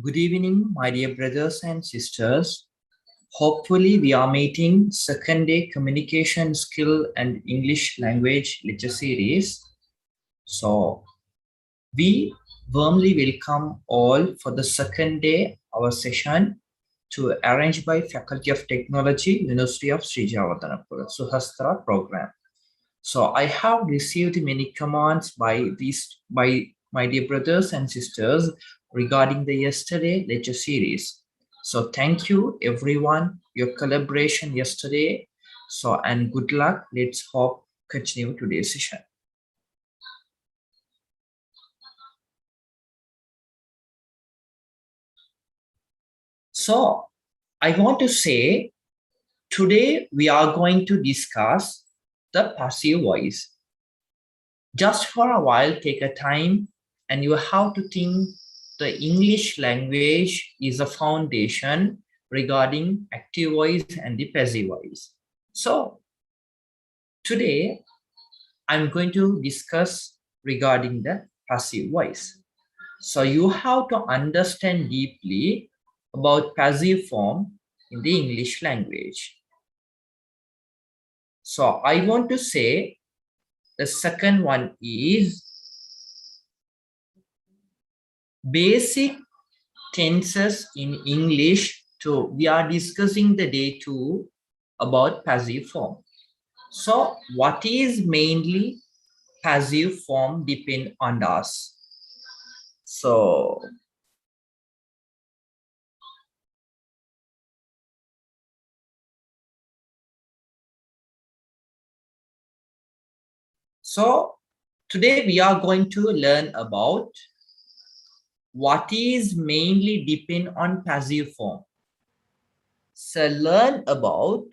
Good evening, my dear brothers and sisters. Hopefully, we are meeting second day communication skill and English language lecture series. So, we warmly welcome all for the second day our session to arranged by Faculty of Technology, University of Sri Jawatanapura, SUHASTHRA program. So I have received many commands by my dear brothers and sisters regarding the yesterday lecture series. So thank you everyone, your collaboration yesterday. So and good luck. Let's hope continue today's session. So I want to say today we are going to discuss the passive voice. Just for a while, take a time and you have to think the English language is a foundation regarding active voice and the passive voice. So today I'm going to discuss regarding the passive voice. So you have to understand deeply about passive form in the English language. So I want to say the second one is basic tenses in English. We are discussing the day 2 about passive form. So what is mainly passive form depend on us. So today we are going to learn about what is mainly depend on passive form. So learn about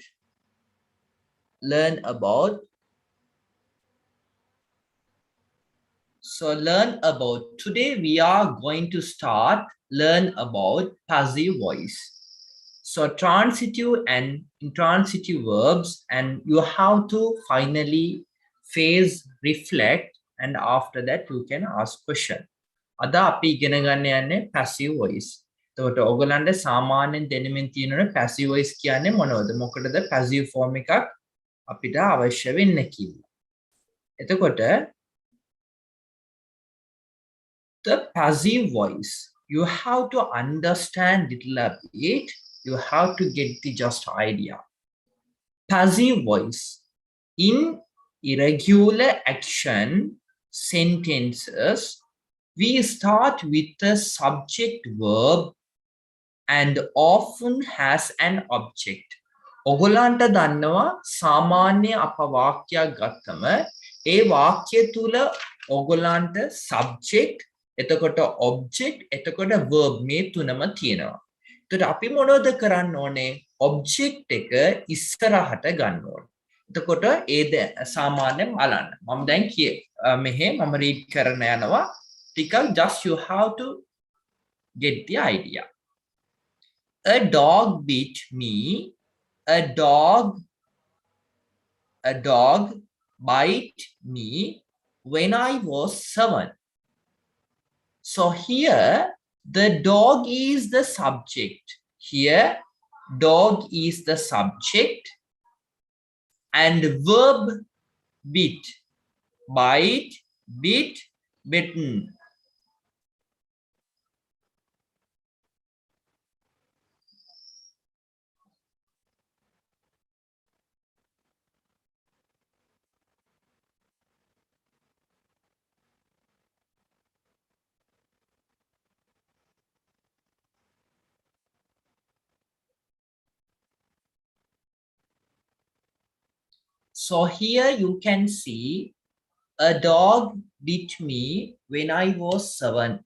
today we are going to learn about passive voice. So transitive and intransitive verbs, and you have to finally phase reflect, and after that you can ask question. අද අපි ඉගෙන ගන්න යන්නේ passive voice. එතකොට ඔයගලන්ට සාමාන්‍යයෙන් දැනෙමින් තියෙනනේ passive voice කියන්නේ මොනවද? මොකටද passive form එකක් අපිට අවශ්‍ය වෙන්නේ කියලා. එතකොට the passive voice, you have to understand little a bit, you have to get the just idea. Passive voice in irregular action sentences, we start with the subject verb and often has an object. ඔගොල්ලන්ට දන්නවා සාමාන්‍ය අප වාක්‍යයක් ගත්තම ඒ වාක්‍ය තුල ඔගොල්ලන්ට subject, එතකොට object, එතකොට verb මේ තුනම තියෙනවා. එතකොට අපි මොනවද කරන්න ඕනේ? object එක ඉස්සරහට ගන්න ඕනේ. එතකොට ඒ සාමාන්‍යයෙන් බලන්න. මම දැන් මෙහෙ මම read කරන්න යනවා. ටිකක් just you have to get the idea. A dog bit me. A dog bite me when I was 7. So here the dog is the subject. Here dog is the subject and verb bit, bite, bit, bitten. So here you can see a dog bit me when I was 7.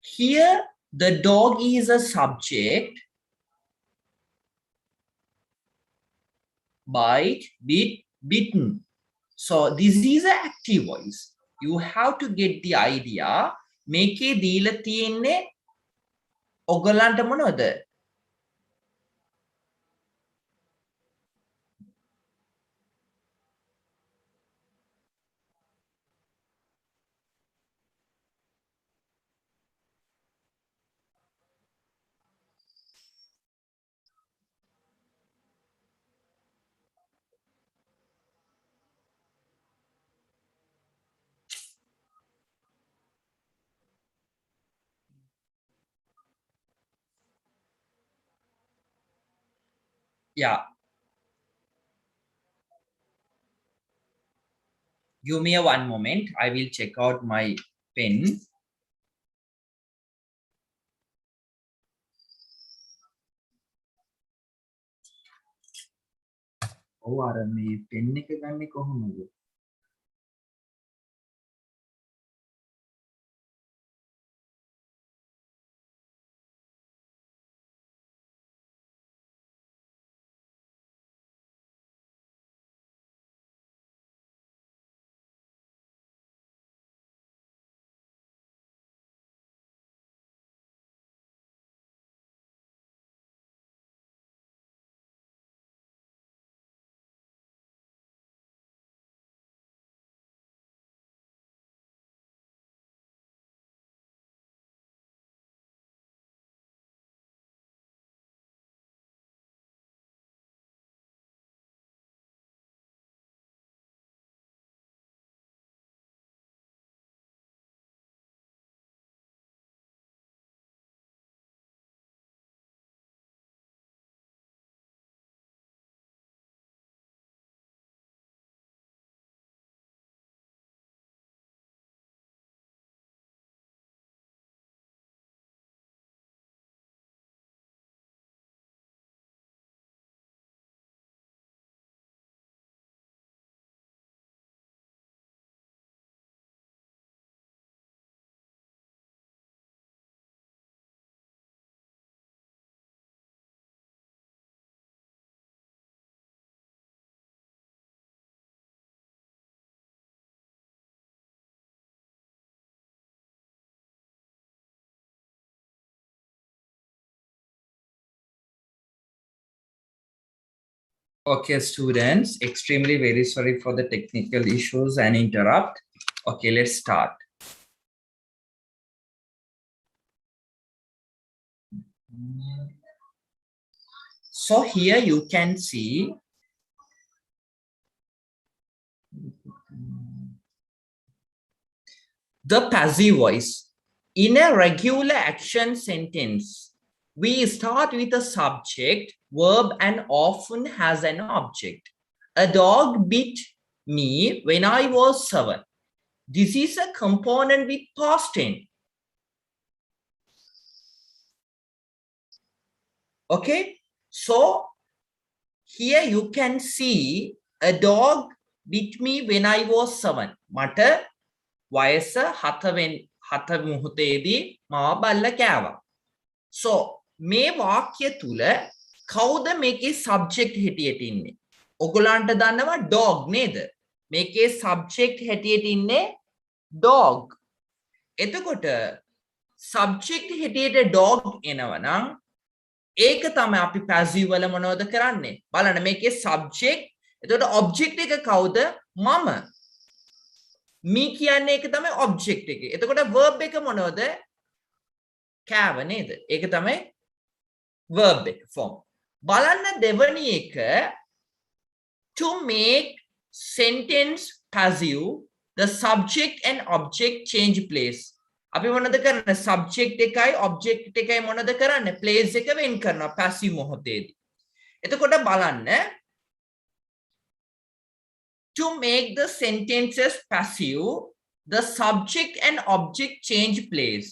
Here the dog is a subject, bite, bit, bitten. So this is an active voice. You have to get the idea. මේකේ දීලා තියෙන්නේ ඔයගලන්ට මොනවද? Yeah, give me a one moment. I will check out my pen. Oh, අර මේ pen එක ගන්නෙ කොහොමද? Okay, students, extremely very sorry for the technical issues and interrupt. Okay, let's start. So here you can see the passive voice. In a regular action sentence, we start with a subject, verb, and often has an object. A dog bit me when I was 7. This is a component with past tense. Okay, so here you can see a dog bit me when I was 7. මට වයස 7 මොහොතේදී මාව බල්ල කෑවා. So මේ වාක්‍ය තුල කවුද මේකේ subject හැටියට ඉන්නේ? ඔයගොල්ලන්ට දන්නවා dog නේද? මේකේ subject හැටියට ඉන්නේ dog. එතකොට subject හැටියට dog එනවනම් ඒක තමයි අපි passive වල මොනවද කරන්නේ? බලන්න මේකේ subject, එතකොට object එක කවුද? මම. me කියන්නේ ඒක තමයි object එක. එතකොට verb එක මොනවද? කෑව නේද? ඒක තමයි verb එක form. බලන්න දෙවනි එක, to make sentence passive, the subject and object change place. අපි මොනවද කරන්නේ? subject එකයි object එකයි මොනවද කරන්නේ? place එක වෙන් කරනවා passive මොහොතේදී. එතකොට බලන්න, to make the sentences passive, the subject and object change place.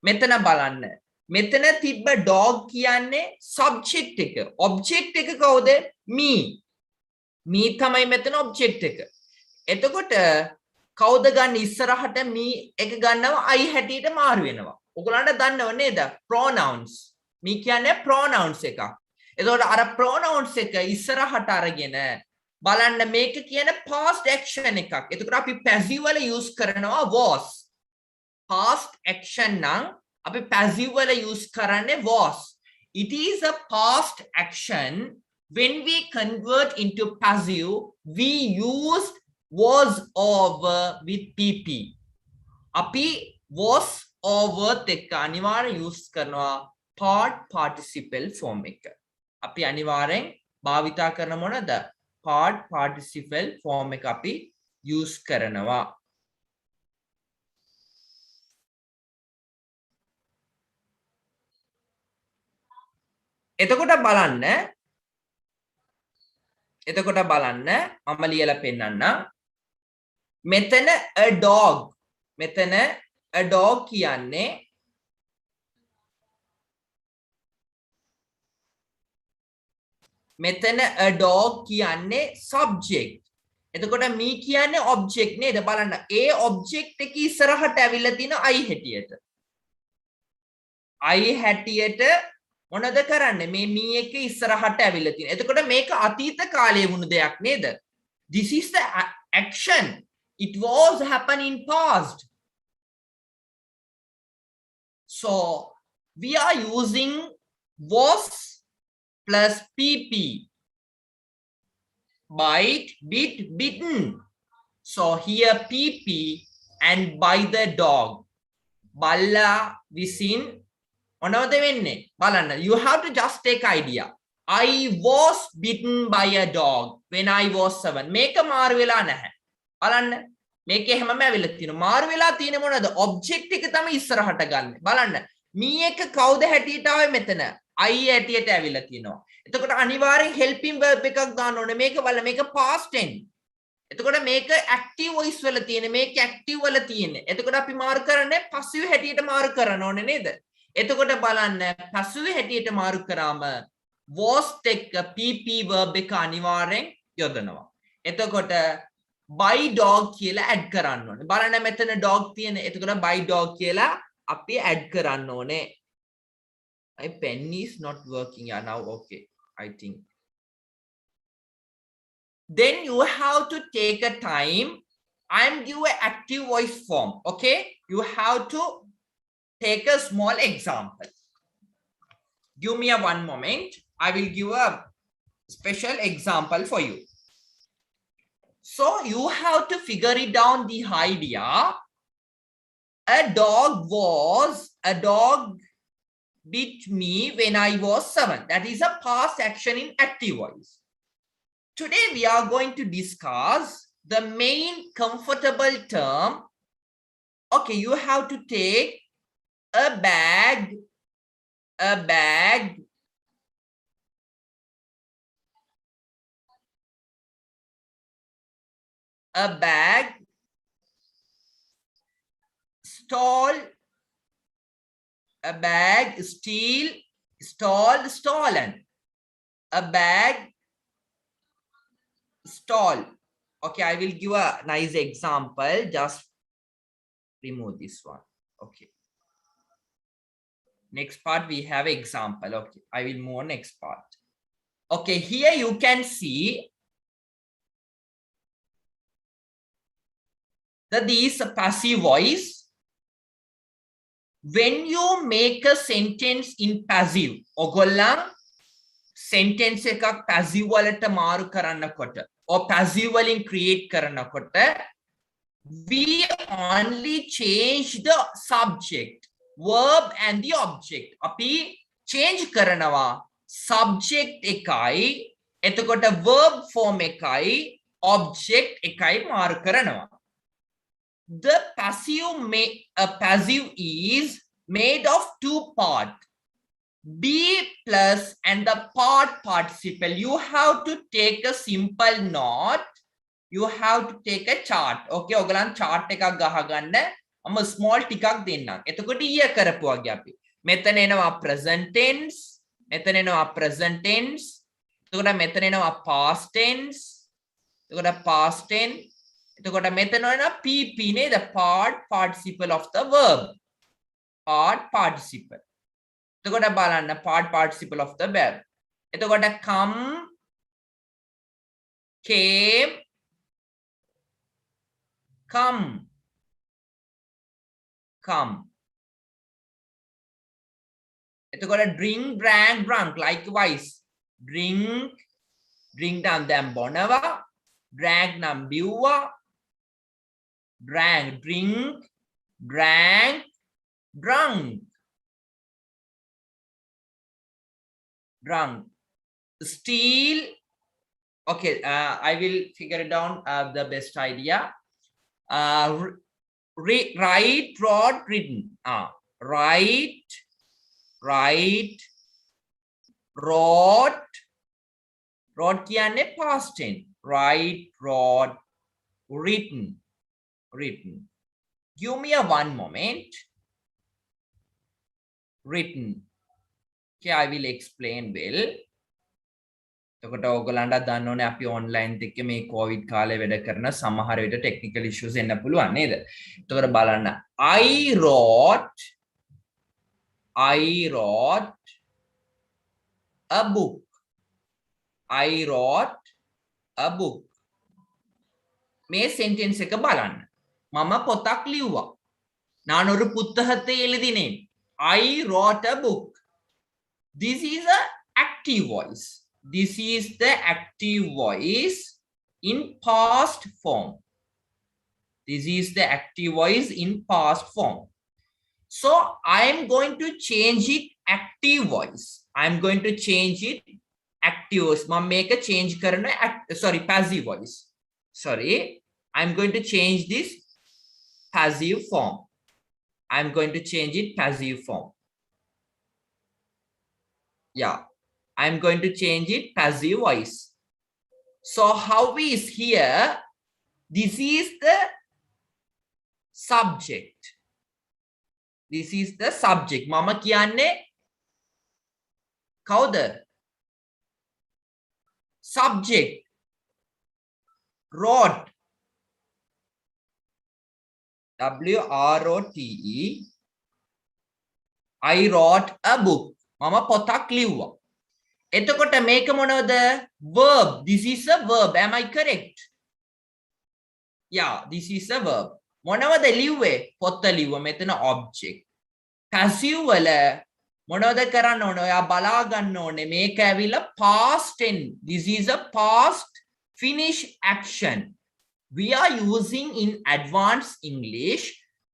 මෙතන බලන්න. මෙතන තිබ්බ dog කියන්නේ subject එක. object එක කවුද? me. me තමයි මෙතන object එක. එතකොට කවුද ගන්න ඉස්සරහට me එක ගන්නවා I හැටියට මාරු වෙනවා. ඔයගොල්ලන්ට දන්නව නේද? pronouns. me කියන්නේ pronouns එකක්. එතකොට අර pronouns එක ඉස්සරහට අරගෙන බලන්න මේක කියන past action එකක්. එතකොට අපි passive වල use කරනවා was. past action නම් අපි passive වල use කරන්නේ was. It is a past action. When we convert into passive, we use was over with pp. අපි was over එක අනිවාර්යෙන් use කරනවා part participle form එක. අපි අනිවාර්යෙන් භාවිතා කරන මොනද? part participle form එක අපි use කරනවා. එතකොට බලන්න එතකොට බලන්න මම ලියලා පෙන්නන්නම්. මෙතන a dog. මෙතන a dog කියන්නේ මෙතන a dog කියන්නේ subject. එතකොට me කියන්නේ object නේද? බලන්න ඒ object එක ඉස්සරහට ඇවිල්ලා තියෙන I හැටියට. I හැටියට මොනද කරන්නේ? මේ me එක ඉස්සරහට ඇවිල්ලා තියෙන. එතකොට මේක අතීත කාලයේ වුණු දෙයක් නේද? This is the action. It was happening past. So we are using was plus pp. Bite, bit, bitten. So here pp and by the dog. Balla visin මොනවද වෙන්නේ? බලන්න. You have to just take idea. I was bitten by a dog when I was 7. මේක මාරු වෙලා නැහැ. බලන්න. මේකේ හැමම ඇවිල්ලා තියෙනවා. මාරු වෙලා තියෙන්නේ මොනවද? object එක තමයි ඉස්සරහට ගන්න. බලන්න. me එක කවුද හැටියට ආවේ මෙතන? I හැටියට ඇවිල්ලා තියෙනවා. එතකොට අනිවාර්යෙන් helping verb එකක් දාන්න ඕනේ. මේක බලන්න. මේක past tense. එතකොට මේක active voice වල තියෙන්නේ. මේක active වල තියෙන්නේ. එතකොට අපි මාරු කරන්නේ passive හැටියට මාරු කරන්න ඕනේ නේද? එතකොට බලන්න passive හැටියට මාරු කරාම was එක්ක pp verb එක අනිවාර්යෙන් යොදනවා. එතකොට by dog කියලා add කරන්න ඕනේ. බලන්න මෙතන dog තියෙන. එතකොට by dog කියලා අපි add කරන්න ඕනේ. My pen is not working. Yeah, now okay. I think. Then you have to take a time. I'm give an active voice form. Okay. You have to take a small example. Give me a one moment. I will give a special example for you. So you have to figure it down the idea. A dog bit me when I was 7. That is a past action in active voice. Today we are going to discuss the main comfortable term. Okay, you have to take a bag, stall, a bag, steal, stall, stolen, a bag, stall. Okay, I will give a nice example. Just remove this one. Okay. Next part we have example. Okay, I will move on next part. Okay, here you can see that these passive voice. When you make a sentence in passive, ඔගොල්ලන් sentence එකක් passive වලට මාරු කරනකොට or passive වලින් create කරනකොට we only change the subject, verb and the object. අපි change කරනවා subject එකයි එතකොට verb form එකයි object එකයි මාරු කරනවා. The passive is made of two parts, be plus and the part participle. You have to take a simple note. You have to take a chart. Okay, ඔයගලන් chart එකක් ගහගන්න. මම small ටිකක් දෙන්නම්. එතකොට ඊය කරපු වගේ අපි. මෙතන එනවා present tense. මෙතන එනවා present tense. එතකොට මෙතන එනවා past tense. එතකොට past tense. එතකොට මෙතන එනවා pp නේද? part participle of the verb. part participle. එතකොට බලන්න part participle of the verb. එතකොට come, came, come, come. එතකොට drink, drank, drunk. Likewise, drink, drink නම් දැන් බොනවා, drank නම් බිව්වා, drank, drink, drank, drunk, drunk. Steal. Okay, I will figure it down the best idea. Write, wrote, written. Write, wrote, rode කියන්නේ past tense. Write, rode, written. Written. Give me a one moment. Written. Okay, I will explain well. එතකොට ඕගලන්ට දන්න ඕනේ අපි online එක්ක මේ Covid කාලේ වැඩ කරන සමහර විට ටෙක්නිකල් ඉෂුස් එන්න පුළුවන් නේද? එතකොට බලන්න I wrote a book. I wrote a book. මේ sentence එක බලන්න. මම පොතක් ලිව්වා. நான் ஒரு புத்தகத்தை எழுதினேன். I wrote a book. This is a active voice. This is the active voice in past form. This is the active voice in past form. So I am going to change it active voice. I am going to change it active voice. I make a change karna sorry passive voice. Sorry, I am going to change this passive form. I am going to change it passive form. Yeah. I'm going to change it passive voice. So how is here? This is the subject. This is the subject. Mama kiyanne kawuda? Subject. Wrote. W-R-O-T-E. I wrote a book. Mama potak liwwa. එතකොට මේක මොනවද? Verb. This is a verb. Am I correct? Yeah, this is a verb. මොනවද ලිව්වේ? පොත ලිව්වා. මෙතන object. Passive වල මොනවද කරන්න ඕනේ? ඔයා බලා ගන්න ඕනේ. මේක ඇවිල්ලා past tense. This is a past finish action. We are using in advanced English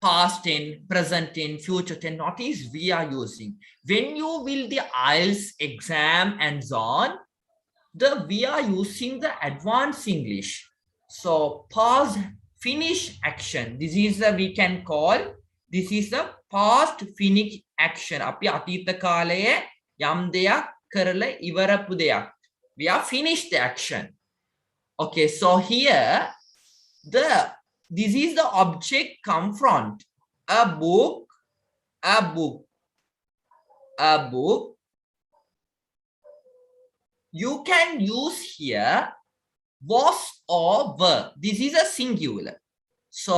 past tense, present tense, future tense. Notice we are using. When you will the IELTS exam and so on, we are using the advanced English. So past finish action. This is a we can call. This is a past finish action. අපි අතීත කාලයේ යම් දෙයක් කරලා ඉවරපු දෙයක්. We are finished the action. Okay, so here this is the object come front. A book, a book, a book. You can use here was or were. This is a singular. So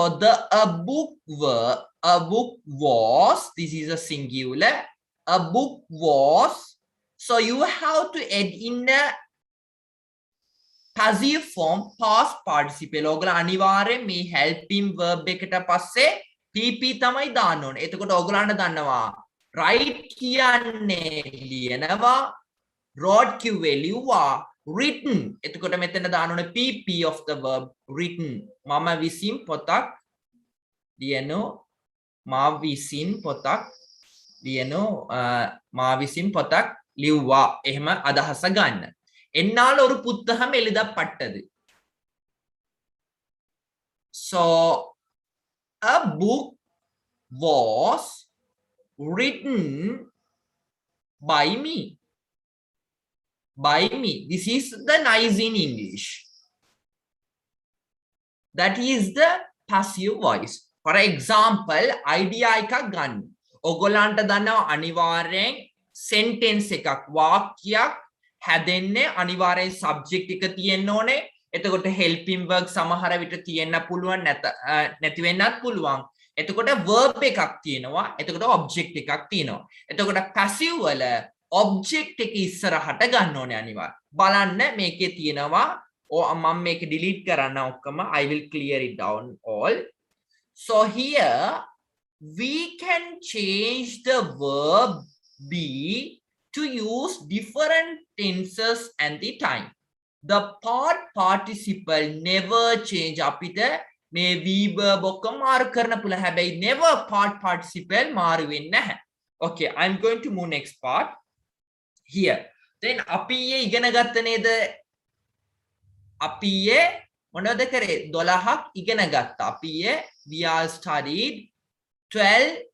a book were, a book was. This is a singular. A book was. So you have to add in a passive form past participle. ඔගල අනිවාර්යෙන් මේ helping verb එකට පස්සේ PP තමයි දාන්න ඕනේ. එතකොට ඔයගලන්ට දන්නවා write කියන්නේ ලියනවා, wrote කිව්වේ ලිව්වා, written. එතකොට මෙතන දාන්න ඕනේ PP of the verb written. මම විසින් පොතක් ලියනෝ, මා විසින් පොතක් ලියනෝ, මා විසින් පොතක් ලිව්වා. එහෙම අදහස ගන්න. එන්නාල ஒரு புத்தகம் எழுதப்பட்டது. So a book was written by me. By me. This is the nice in English. That is the passive voice. For example, idea එකක් ගන්න. ඔයගොල්ලන්ට දන්නවා අනිවාර්යෙන් sentence එකක් වාක්‍යයක් හැදෙන්නේ අනිවාර්යෙන් subject එක තියෙන්න ඕනේ. එතකොට helping verb සමහර විට තියෙන්න පුළුවන් නැති වෙන්නත් පුළුවන්. එතකොට verb එකක් තියෙනවා. එතකොට object එකක් තියෙනවා. එතකොට passive වල object එක ඉස්සරහට ගන්න ඕනේ අනිවාර්යෙන්. බලන්න මේකේ තියෙනවා. මම මේක delete කරන්න ඔක්කොම. I will clear it down all. So here we can change the verb be to use different tenses and the time. The part participle never change. අපිට මේ verb ඔක්කොම මාරු කරන්න පුළුවන්. හැබැයි never part participle මාරු වෙන්නේ නැහැ. Okay, I'm going to move next part here. Then අපි ඉගෙන ගත්ත නේද? අපි මොනවද කරේ? 12ක් ඉගෙන ගත්තා. අපි we are studied 12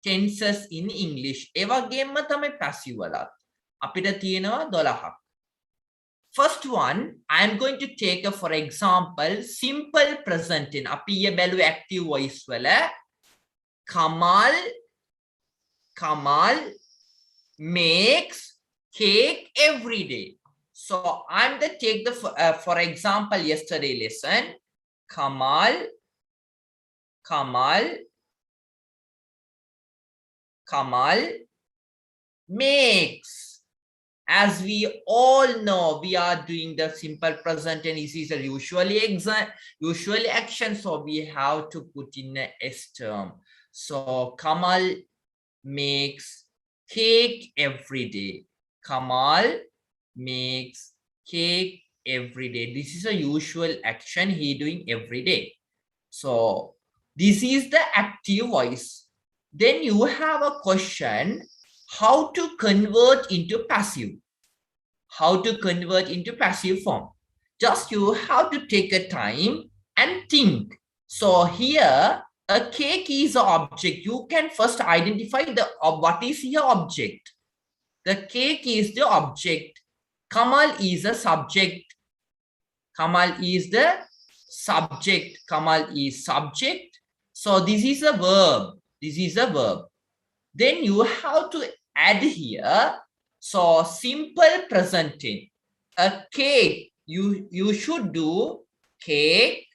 tenses in English. ඒ වගේම තමයි passive වලත් අපිට තියෙනවා 12ක්. first one, I am going to take a, for example, simple present tense. Api ye belu active voice wala Kamal makes cake every day. So I'm the take the for example yesterday lesson. Kamal makes. As we all know, we are doing the simple present and this is a usually action, so we have to put in a S term. So Kamal makes cake every day. Kamal makes cake every day. This is a usual action he doing every day. So this is the active voice. Then you have a question, how to convert into passive. How to convert into passive form. Just you have to take a time and think. So here a cake is an object. You can first identify the what is your object. The cake is the object. Kamal is a subject. Kamal is the subject. Kamal is subject. So this is a verb. This is a verb. Then you have to add here. So simple present tense. A cake. You should do cake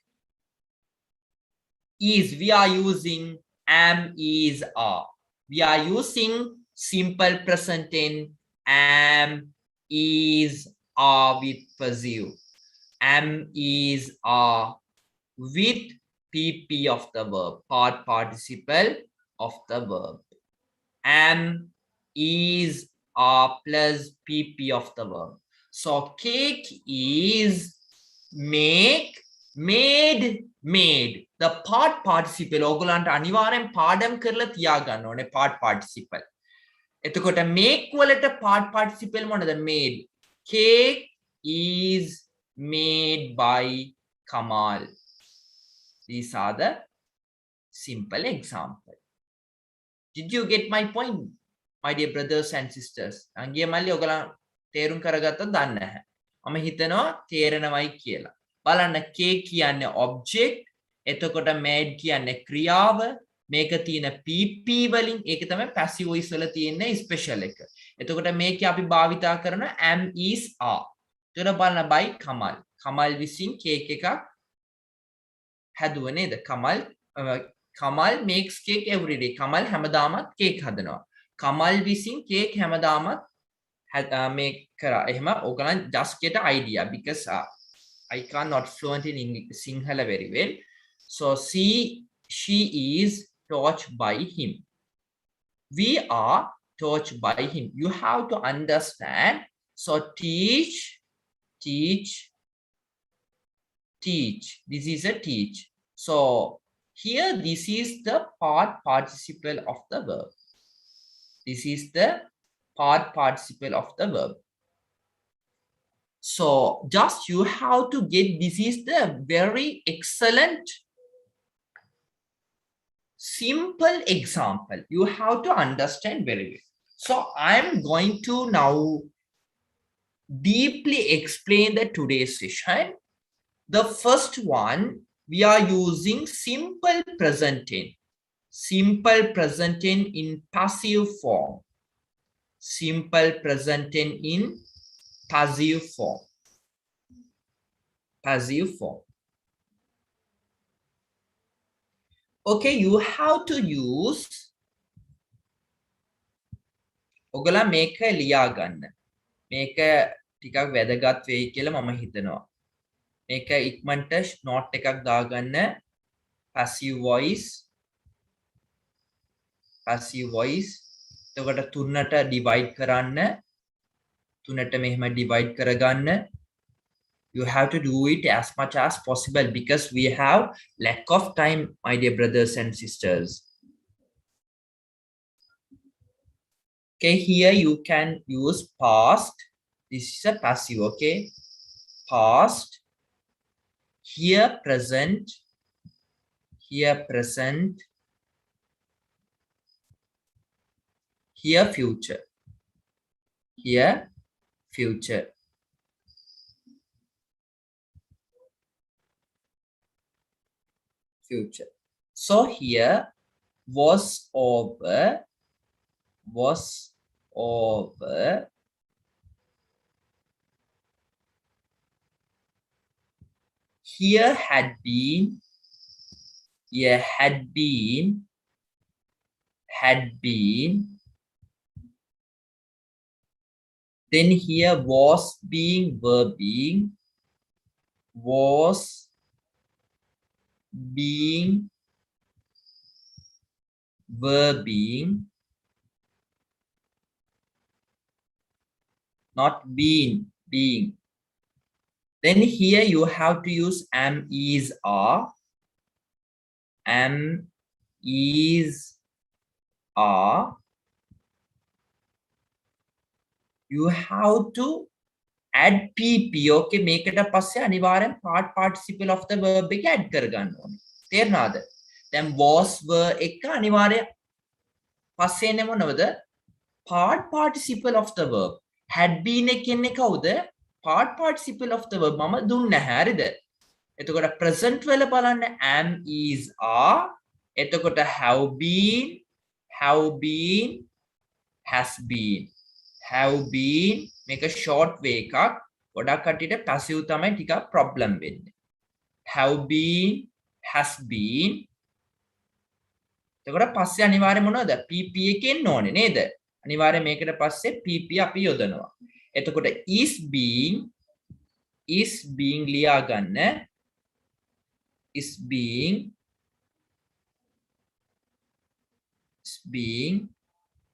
is. We are using am, is, are. We are using simple present tense am, is, are with passive. Am, is, are with PP of the verb, part participle of the verb. Am, is, are plus PP of the verb. So cake is make, made. The part participle ඕගොල්ලන්ට අනිවාර්යෙන් පාඩම් කරලා තියාගන්න ඕනේ part participle. එතකොට make වලට part participle මොනද? Made. Cake is made by Kamal. These are the simple example. Did you get my point, my dear brothers and sisters? අංගිය මල්ලි ඔයගොල්ලන් තේරුම් කරගත්තද දන්නේ නැහැ. මම හිතනවා තේරෙනවයි කියලා. බලන්න cake කියන්නේ object, එතකොට made කියන්නේ ක්‍රියාව, මේක තියෙන PP වලින් ඒක තමයි passive voice වල තියෙන special එක. එතකොට මේකේ අපි භාවිතා කරන am, is, are. එතකොට බලන්න by Kamal. Kamal විසින් cake එකක් හැදුව නේද? Kamal makes cake every day. Kamal හැමදාමත් cake හදනවා. Kamal විසින් cake හැමදාමත් make කරා. එහෙම ඕගලන් just get an idea because I cannot fluent in English, Sinhala very well. So she is taught by him. We are taught by him. You have to understand. So teach. This is a teach. So here this is the part participle of the verb. This is the part participle of the verb. So just you have to get, this is the very excellent simple example. You have to understand very well. So I'm going to now deeply explain the today's session. The first one, we are using simple present tense. Simple present tense in passive form. Simple present tense in passive form. Passive form. Okay, you have to use. ඔගොල්ලන් මේක ලියා ගන්න. මේක ටිකක් වැදගත් වෙයි කියලා මම හිතනවා. මේක ඉක්මනට note එකක් දාගන්න. passive voice. එතකොට තුනට divide කරන්න. තුනට මෙහෙම divide කරගන්න. You have to do it as much as possible because we have lack of time, my dear brothers and sisters. Okay, here you can use past. This is a passive, okay? Past. Here present. Here present. Here future. Here future. future. So here was over, here had been, then here was being, were being, not been, being. Then here you have to use am, is, are. Am, is, are. You have to add PP. Okay, make it a passe anivaryam participle of the verb එක add කරගන්න ඕනේ. තේරුණාද? දැන් was were එක අනිවාර්ය පස්සේ එන්නේ මොනවද? participle of the verb. had been එකෙන් එන්නේ කවුද? participle of the verb මම දුන්නේ නැහැ. හරිද? එතකොට present වල බලන්න am, is, are. එතකොට have been, has been. have been මේක short way එකක්. ගොඩක් කට්ටියට passive තමයි ටිකක් problem වෙන්නේ. have been, has been. එතකොට පස්සේ අනිවාර්යයෙන් මොනවද? PP එක එන්න ඕනේ නේද? අනිවාර්යයෙන් මේකට පස්සේ PP අපි යොදනවා. එතකොට is being ලියා ගන්න. is being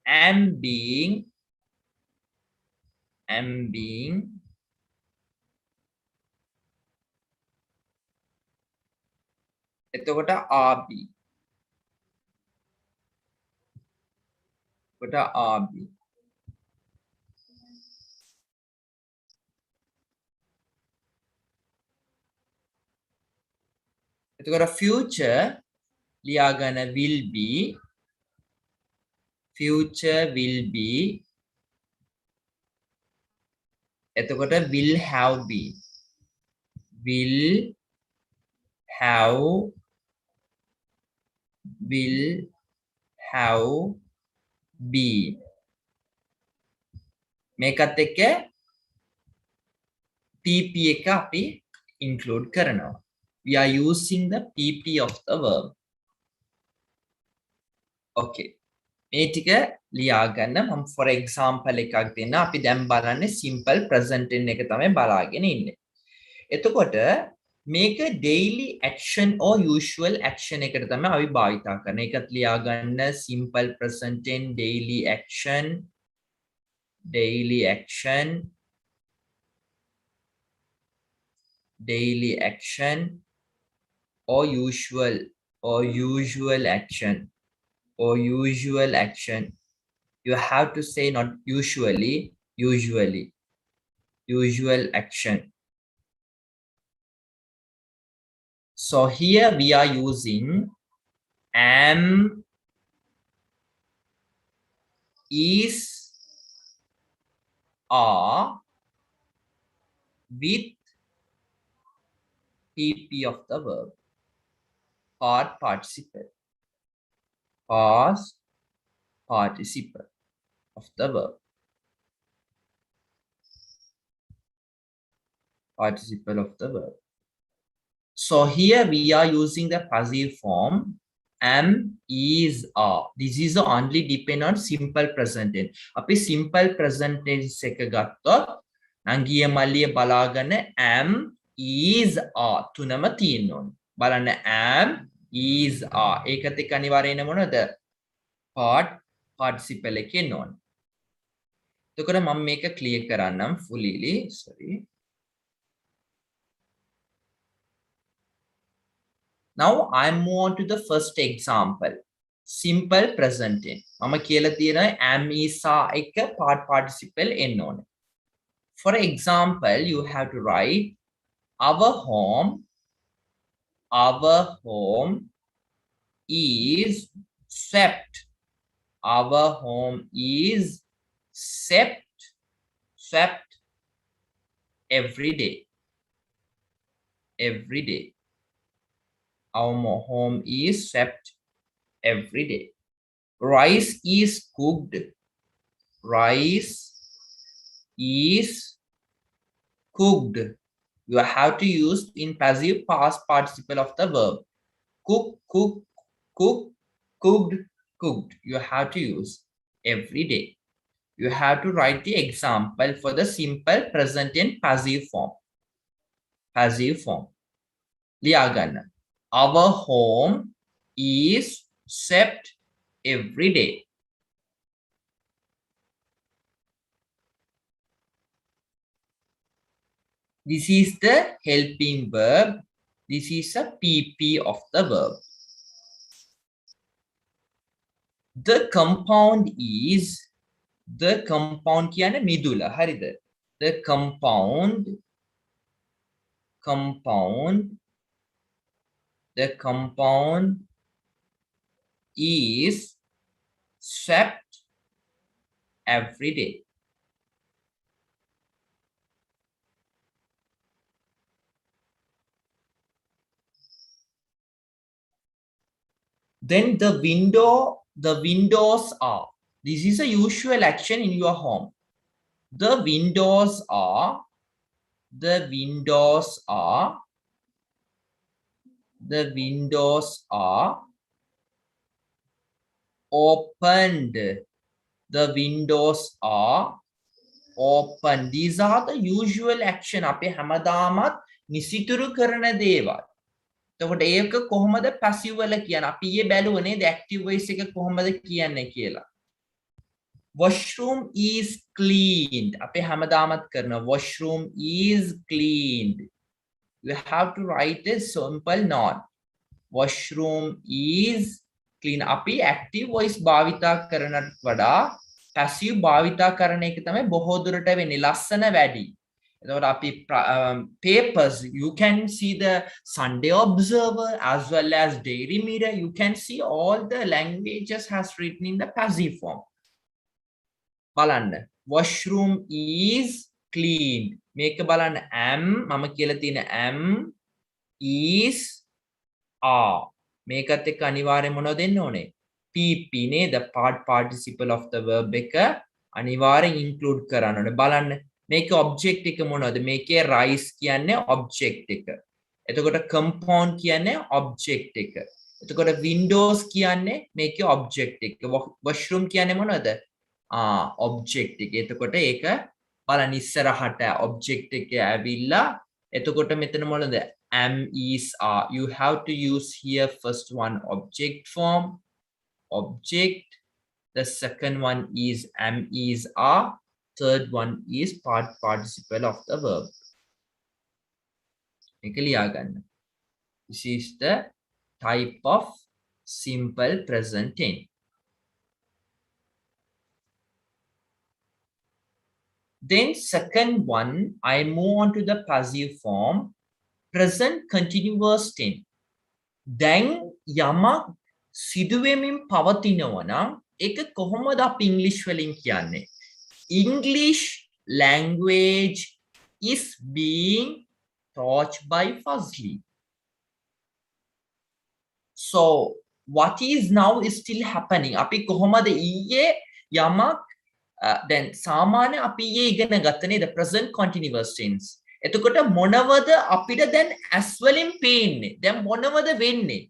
am being එතකොට are being එතකොට future ලියා ගන්න will be එතකොට will have been මේකත් එක්ක PP එක අපි include කරනවා. We are using the PP of the verb. Okay. මේ ටික ලියා ගන්න. මම for example එකක් දෙන්න. අපි දැන් බලන්නේ simple present tense එක තමයි බලාගෙන ඉන්නේ. එතකොට මේක daily action or usual action එකට තමයි අපි භාවිතා කරන්නේ. ඒකත් ලියා ගන්න simple present tense daily action or usual action. You have to say not usually, usual action. So here we are using am, is, are with PP of the verb. Past participle of the verb. So here we are using the passive form am, is, are. This is only depend on simple present tense. අපි simple present tense එක ගත්තොත් නංගිය මල්ලිය බලාගෙන am, is, are තුනම තියෙන්න ඕනේ. බලන්න am, is, are. ඒකත් එක්ක අනිවාර්යයෙන් මොනවද? participle එකේ එන්න ඕනේ. එතකොට මම මේක clear කරන්නම් fully. Sorry. Now I move on to the first example. Simple present tense. මම කියලා තියෙනවා am, is, are එක participle එන්න ඕනේ. For example, you have to write our home is swept. Our home is swept every day. Our home is swept every day. Rice is cooked. Rice is cooked. You have to use in passive past participle of the verb. Cook, cook, cook, cooked, cooked. You have to use every day. You have to write the example for the simple present and passive form. Passive form. Liagana. Our home is swept every day. This is the helping verb. This is a PP of the verb. The compound is, the compound kiyane midula harida. The compound is swept every day. Then the windows are. This is a usual action in your home. The windows are opened. The windows are open. These are the usual action. අපේ හැමදාමත් නිසිතුරු කරන දේවල්. එතකොට ඒක කොහොමද passive වල කියන්නේ? අපි ඊයේ බැලුවා නේද active voice එක කොහොමද කියන්නේ කියලා. Washroom is cleaned. අපේ හැමදාමත් කරන washroom is cleaned. You have to write a simple noun. Washroom is clean. අපි active voice භාවිතා කරනට වඩා passive භාවිතා කරන එක තමයි බොහෝ දුරට වෙන්නේ. ලස්සන වැඩි. එතකොට අපි papers, you can see the Sunday Observer as well as Daily Mirror. You can see all the languages has written in the passive form. බලන්න. Washroom is cleaned. මේක බලන්න am මම කියලා තියෙන am is are. මේකත් එක්ක අනිවාර්යෙන් මොනවද දෙන්න ඕනේ? PP නේද? part participle of the verb එක අනිවාර්යෙන් include කරන්න ඕනේ. බලන්න මේකේ object එක මොනවද? මේකේ rice කියන්නේ object එක. එතකොට compound කියන්නේ object එක. එතකොට windows කියන්නේ මේකේ object එක. washroom කියන්නේ මොනවද? object එක. එතකොට ඒක බලන්න ඉස්සරහට object එක ඇවිල්ලා එතකොට මෙතන මොනවද? am is are. You have to use here first one object form. Object. The second one is am is are. Third one is part participle of the verb. මේක ලියා ගන්න. This is the type of simple present tense. Then second one, I move on to the passive form. Present continuous tense. දැන් යමක් සිදුවෙමින් පවතිනවා නම් ඒක කොහොමද අපි ඉංග්‍රීසි වලින් කියන්නේ? English language is being taught by Fazli. So what is now is still happening. අපි කොහොමද ඊයේ යමක් දැන් සාමාන්‍ය අපි ඊයේ ඉගෙන ගත්ත නේද present continuous tense. එතකොට මොනවද අපිට දැන් ඇස් වලින් පේන්නේ? දැන් මොනවද වෙන්නේ?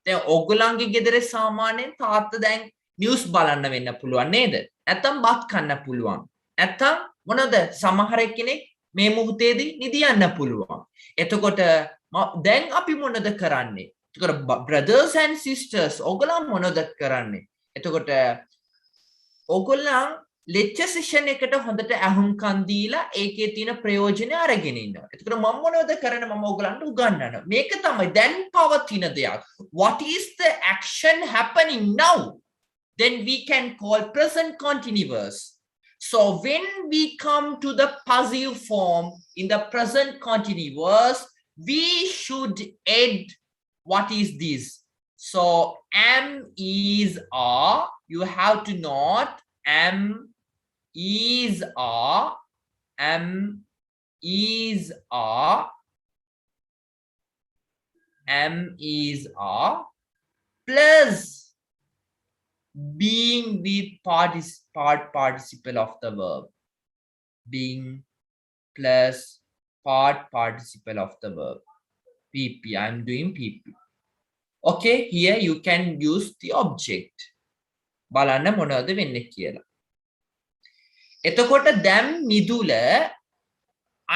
දැන් ඔයගොල්ලන්ගේ ගෙදර සාමාන්‍යයෙන් තාත්තා දැන් නිවුස් බලන්න වෙන්න පුළුවන් නේද? නැත්තම් බත් කන්න පුළුවන්. නැත්තම් මොනවද සමහර කෙනෙක් මේ මොහොතේදී නිදියන්න පුළුවන්. එතකොට දැන් අපි මොනවද කරන්නේ? එතකොට brothers and sisters ඔයගොල්ලන් මොනවද කරන්නේ? එතකොට ඔයගොල්ලන් lecture session එකට හොඳට අහුම්කන් දීලා ඒකේ තියෙන ප්‍රයෝජන අරගෙන ඉන්නවා. එතකොට මම මොනවද කරන්නේ? මම ඔයගලන්ට උගන්වනවා. මේක තමයි දැන් පවතින දෙයක්. What is the action happening now? Then we can call present continuous. So when we come to the passive form in the present continuous, we should add what is this? So am is are. You have to note am is are, am is are, am is are plus being with participle of the verb. Being plus participle of the verb. PP. I'm doing PP. Okay, here you can use the object. බලන්න මොනවද වෙන්නේ කියලා. එතකොට දැන් මිදුල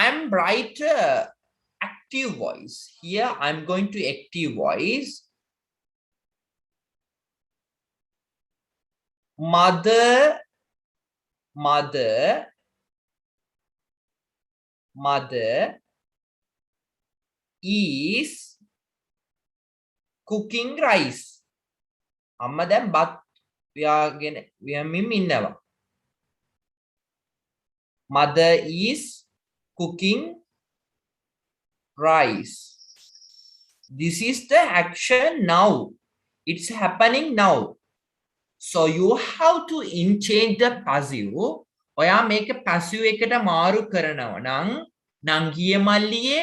I'm write active voice. Here I'm going to active voice. Mother is cooking rice. අම්මා දැන් බත් වියමින් ඉන්නවා. Mother is cooking rice. This is the action now. It's happening now. So you have to change the passive. ඔයා මේක passive එකට මාරු කරනවා නම් නංගිය මල්ලියේ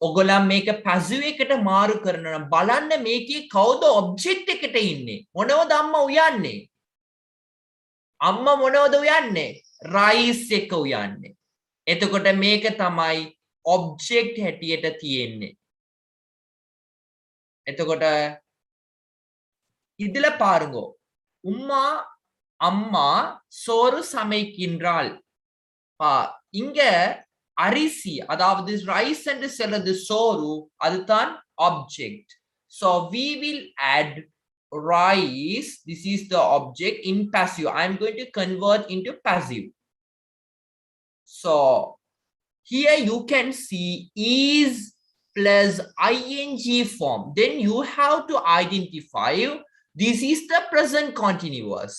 ඔගොල්ලන් මේක passive එකට මාරු කරනවා නම් බලන්න මේකේ කවුද object එකට ඉන්නේ? මොනවද අම්මා උයන්නේ? අම්මා මොනවද උයන්නේ? rice එක උයන්නේ. එතකොට මේක තමයි object හැටියට තියෙන්නේ. එතකොට ඉදලා பாருங்க. அம்மா சோறு சமைக்கின்றாள். இங்க அரிசி அதாவது rice என்று சொல்றது சோறு அதுதான் object. So we will add rice. This is the object in passive. I am going to convert into passive. So here you can see is plus ing form. Then you have to identify this is the present continuous.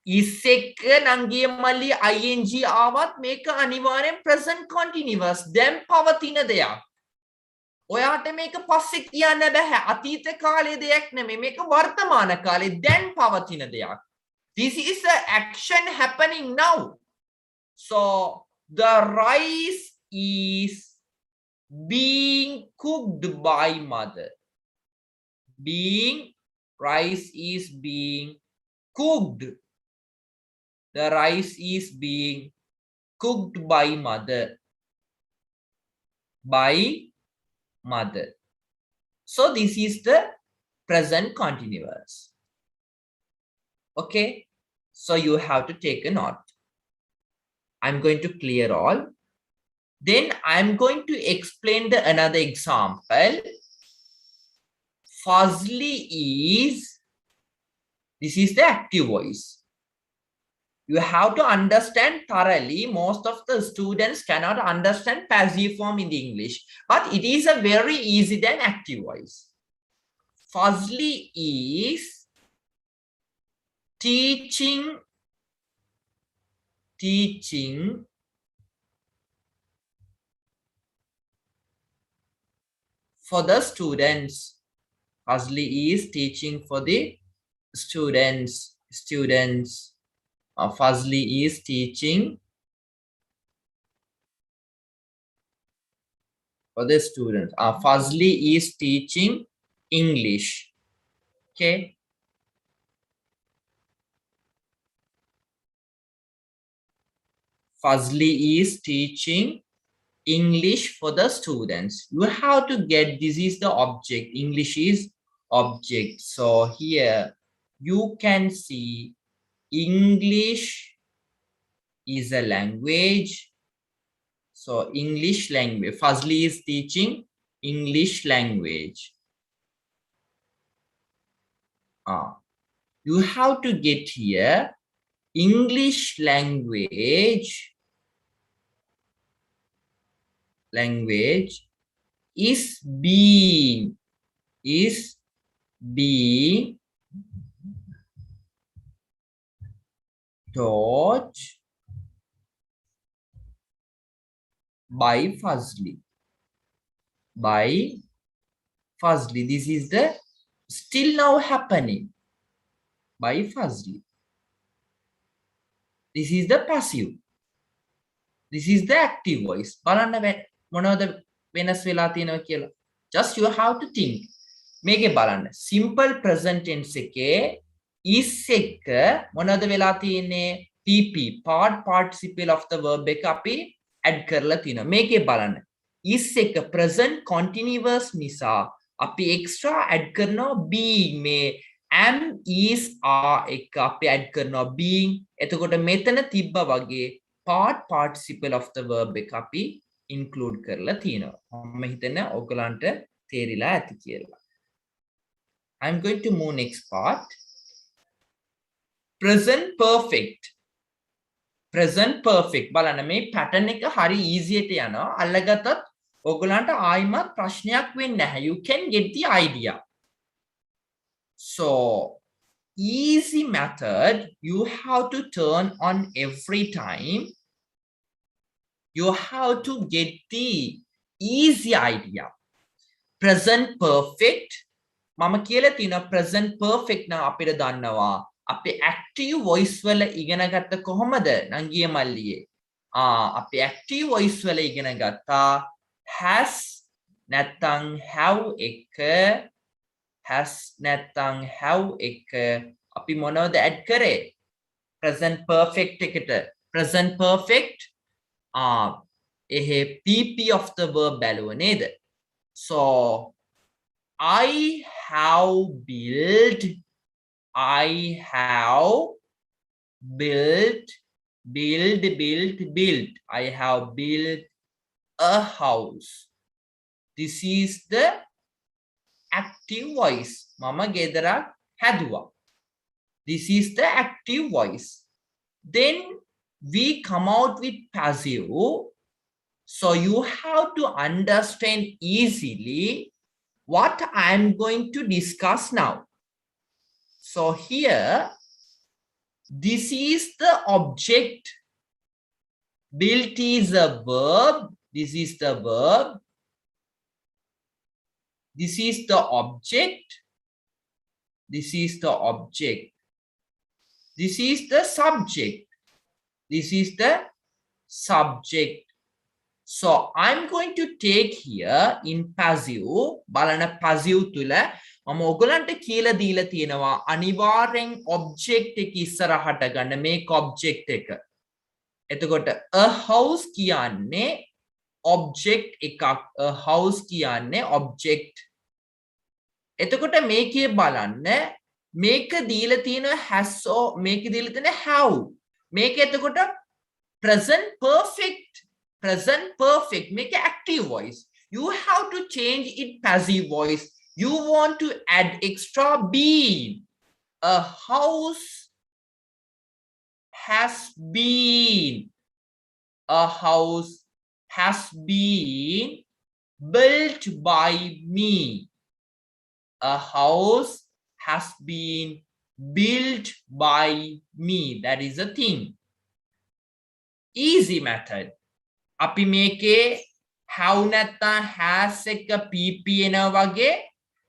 Is එක නංගිය මල්ලි ing ආවත් මේක අනිවාර්යෙන් present continuous. දැන් පවතින දෙයක්. ඔයාට මේක පස්සේ කියන්න බෑ. අතීත කාලේ දෙයක් නෙමෙයි. මේක වර්තමාන කාලේ දැන් පවතින දෙයක්. This is the action happening now. So the rice is being cooked by mother. Rice is being cooked. The rice is being cooked by mother. So this is the present continuous. Okay. So you have to take a note. I'm going to clear all. Then I'm going to explain another example. Fuzzy is, this is the active voice. You have to understand thoroughly. Most of the students cannot understand passive form in the English, but it is a very easy than active voice. Fuzzy is teaching for the students. Fuzzy is teaching for the students. Fuzzy is teaching for the students. Fuzzy is teaching English. Okay. Fuzzy is teaching English for the students. You have to get this is the object. English is object. So here you can see English is a language. So English language. Fuzzy is teaching English language. You have to get here English language is being taught by Fuzzy. This is the still now happening by Fuzzy. This is the passive. This is the active voice. බලන්න මොනවද වෙනස් වෙලා තියෙනවා කියලා. Just you have to think. මේකේ බලන්න. Simple present tense එකේ is එක මොනවද වෙලා තියෙන්නේ? PP part participle of the verb එක අපි add කරලා තිනවා. මේකේ බලන්න. is එක present continuous නිසා අපි extra add කරනවා being මේ am is are එක අපි add කරනවා being. එතකොට මෙතන තිබ්බා වගේ part participle of the verb එක අපි include කරලා තිනවා. මම හිතන්නේ ඔයගලන්ට තේරිලා ඇති කියලා. I'm going to move next part. Present perfect. Present perfect. බලන්න මේ pattern එක හරි easy ට යනවා. අල්ලගත්තත් ඔයගලන්ට ආයිමත් ප්‍රශ්නයක් වෙන්නේ නැහැ. You can get the idea. So easy method you have to turn on every time. You have to get the easy idea. Present perfect. මම කියලා තියෙනවා present perfect නම් අපිට දන්නවා අපි active voice වල ඉගෙන ගත්ත කොහොමද නංගිය මල්ලියේ අපි active voice වල ඉගෙන ගත්තා has නැත්නම් have එක has නැත්නම් have එක අපි මොනවද add කරේ present perfect එකට present perfect එහෙ pp of the verb බැලුව නේද so I have built I have built a house. This is the active voice. Mama gedarak haduwa. This is the active voice. Then we come out with passive. So you have to understand easily what I am going to discuss now. So here, this is the object. Built is a verb. This is the verb. This is the object. This is the object. This is the subject. This is the subject. So I'm going to take here in passive. බලන්න passive තුල මම ඔයගලන්ට කියලා දීලා තියෙනවා අනිවාර්යෙන් object එක ඉස්සරහට ගන්න මේක object එක. එතකොට a house කියන්නේ object එකක්. a house කියන්නේ object. එතකොට මේකේ බලන්න මේක දීලා තියෙනවා has මේක දීලා තියෙනවා have. මේක එතකොට present perfect. Present perfect make an active voice. You have to change it passive voice. You want to add extra been. A house has been. A house has been built by me. A house has been built by me. That is a thing. Easy method. අපි මේකේ have නැත්නම් has එක pp එනවා වගේ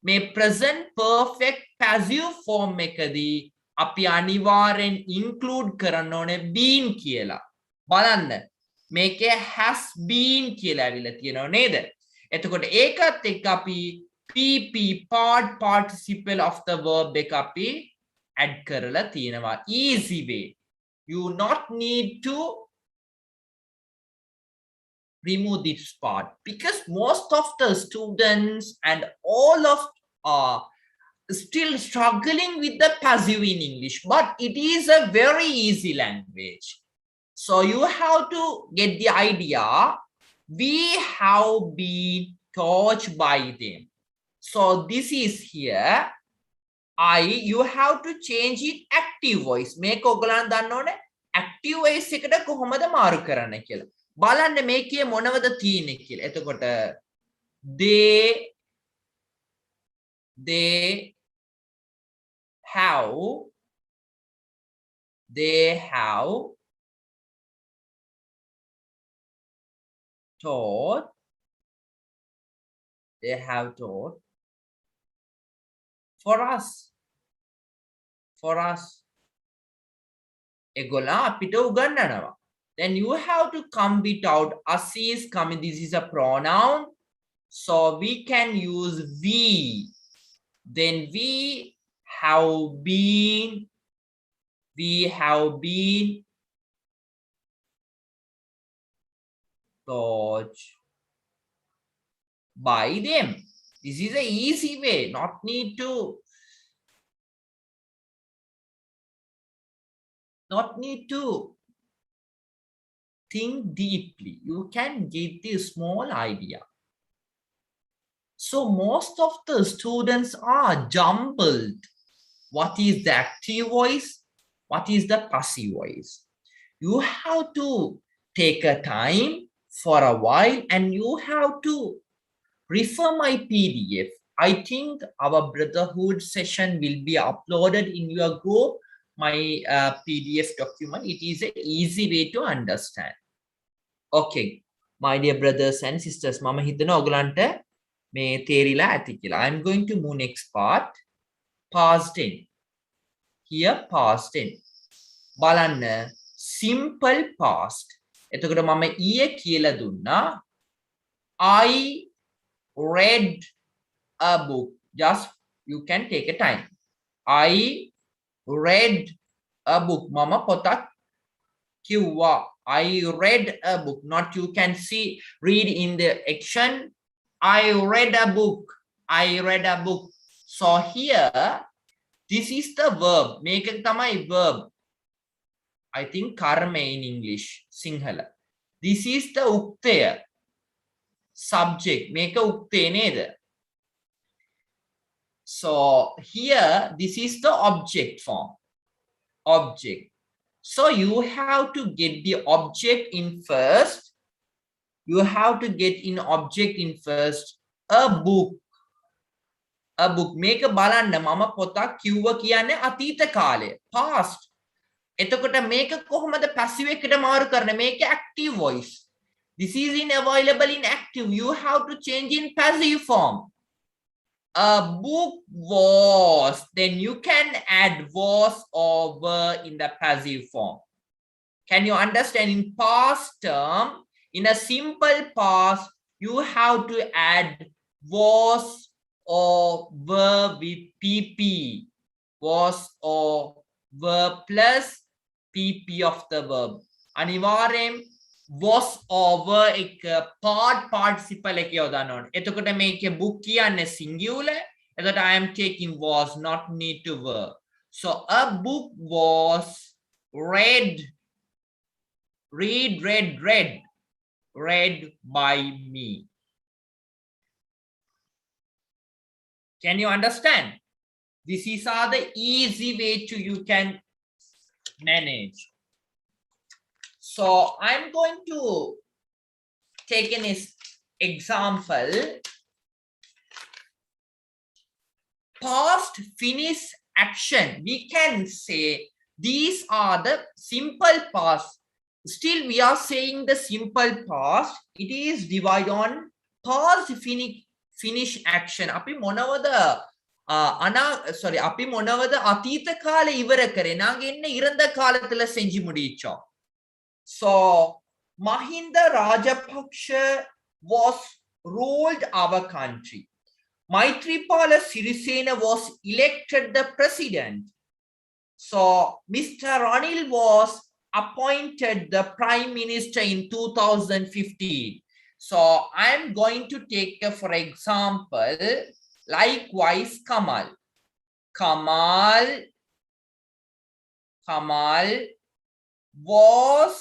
මේ present perfect passive form එකදී අපි අනිවාර්යෙන් include කරන්න ඕනේ been කියලා. බලන්න මේකේ has been කියලා ඇවිල්ලා තියෙනව නේද? එතකොට ඒකත් එක්ක අපි pp part participle of the verb එක අපි add කරලා තියෙනවා. Easy way. You not need to remove this part because most of the students and all of still struggling with the passive in English, but it is a very easy language. So you have to get the idea. We have been taught by them. So this is here. You have to change it active voice. මේක ඔයගලන් දන්න ඕනේ active voice එකට කොහොමද මාරු කරන්න කියලා. බලන්න මේකේ මොනවද තියෙන්නේ කියලා. එතකොට they have taught for us එගොල්ලෝ අපිට උගන්වනවා. Then you have to come with out us is coming. This is a pronoun. So we can use we. Then we have been taught by them. This is an easy way, not need to think deeply. You can get the small idea. So most of the students are jumbled. What is the active voice? What is the passive voice? You have to take a time for a while and you have to refer my PDF. I think our brotherhood session will be uploaded in your group, my PDF document. It is an easy way to understand. Okay, my dear brothers and sisters, mama hitana ogalanta me තේරිලා ඇති කියලා. I'm going to move next part. Past tense. Here past tense. බලන්න simple past. එතකොට මම ඊයේ කියලා දුන්නා I read a book. Just you can take a time. I read a book. Mama පොතක් කිව්වා. I read a book. Not you can see read in the action. I read a book. I read a book. So here this is the verb. මේක තමයි verb. I think karma in English, Sinhala. This is the uktaya. Subject. Make a uktaya neda. So here, this is the object form. Object. So you have to get the object in first. You have to get in object in first. A book. A book. Make a balanna. Mama potak kiwwa kiyanne atita kale. Past. එතකොට මේක කොහොමද passive එකට මාරු කරන්නේ? මේක active voice. This is available in active. You have to change in passive form. A book was. Then you can add was or were in the passive form. Can you understand? In past term, in a simple past, you have to add was or were with PP. Was or were plus PP of the verb. අනිවාර්යෙන් was over එක part participle එක යොදන්න ඕනේ. එතකොට මේකේ book කියන්නේ singular. එතකොට I am taking was, not need to were. So a book was read by me. Can you understand? This is the easy way to you can manage. So I'm going to take an example. Past finished action. We can say these are the simple past. Still we are saying the simple past. It is divided on past finish action. අපි මොනවද අපි මොනවද අතීත කාලේ ඉවර කරේ? நாங்க என்ன இறந்த காலத்துல செஞ்சு முடிச்சோம். So Mahinda Rajapaksa was ruled our country. Maitripala Sirisena was elected the president. So Mr. Ranil was appointed the prime minister in 2015. So I am going to take for example, likewise Kamal was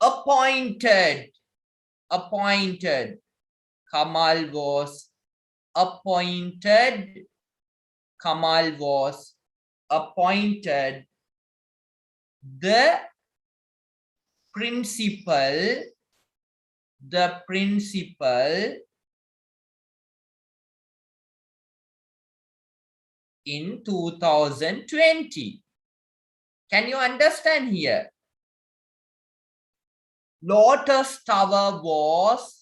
appointed. Kamal was appointed the principal in 2020. Can you understand here? Lotus Tower was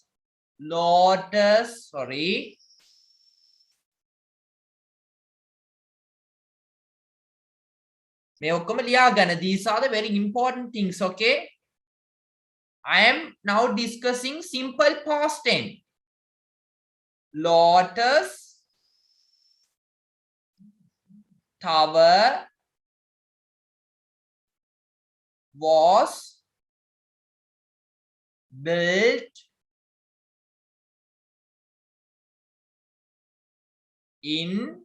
මේ ඔක්කොම ලියා ගන්න. These are the very important things, okay? I am now discussing simple past tense. Lotus tower was built in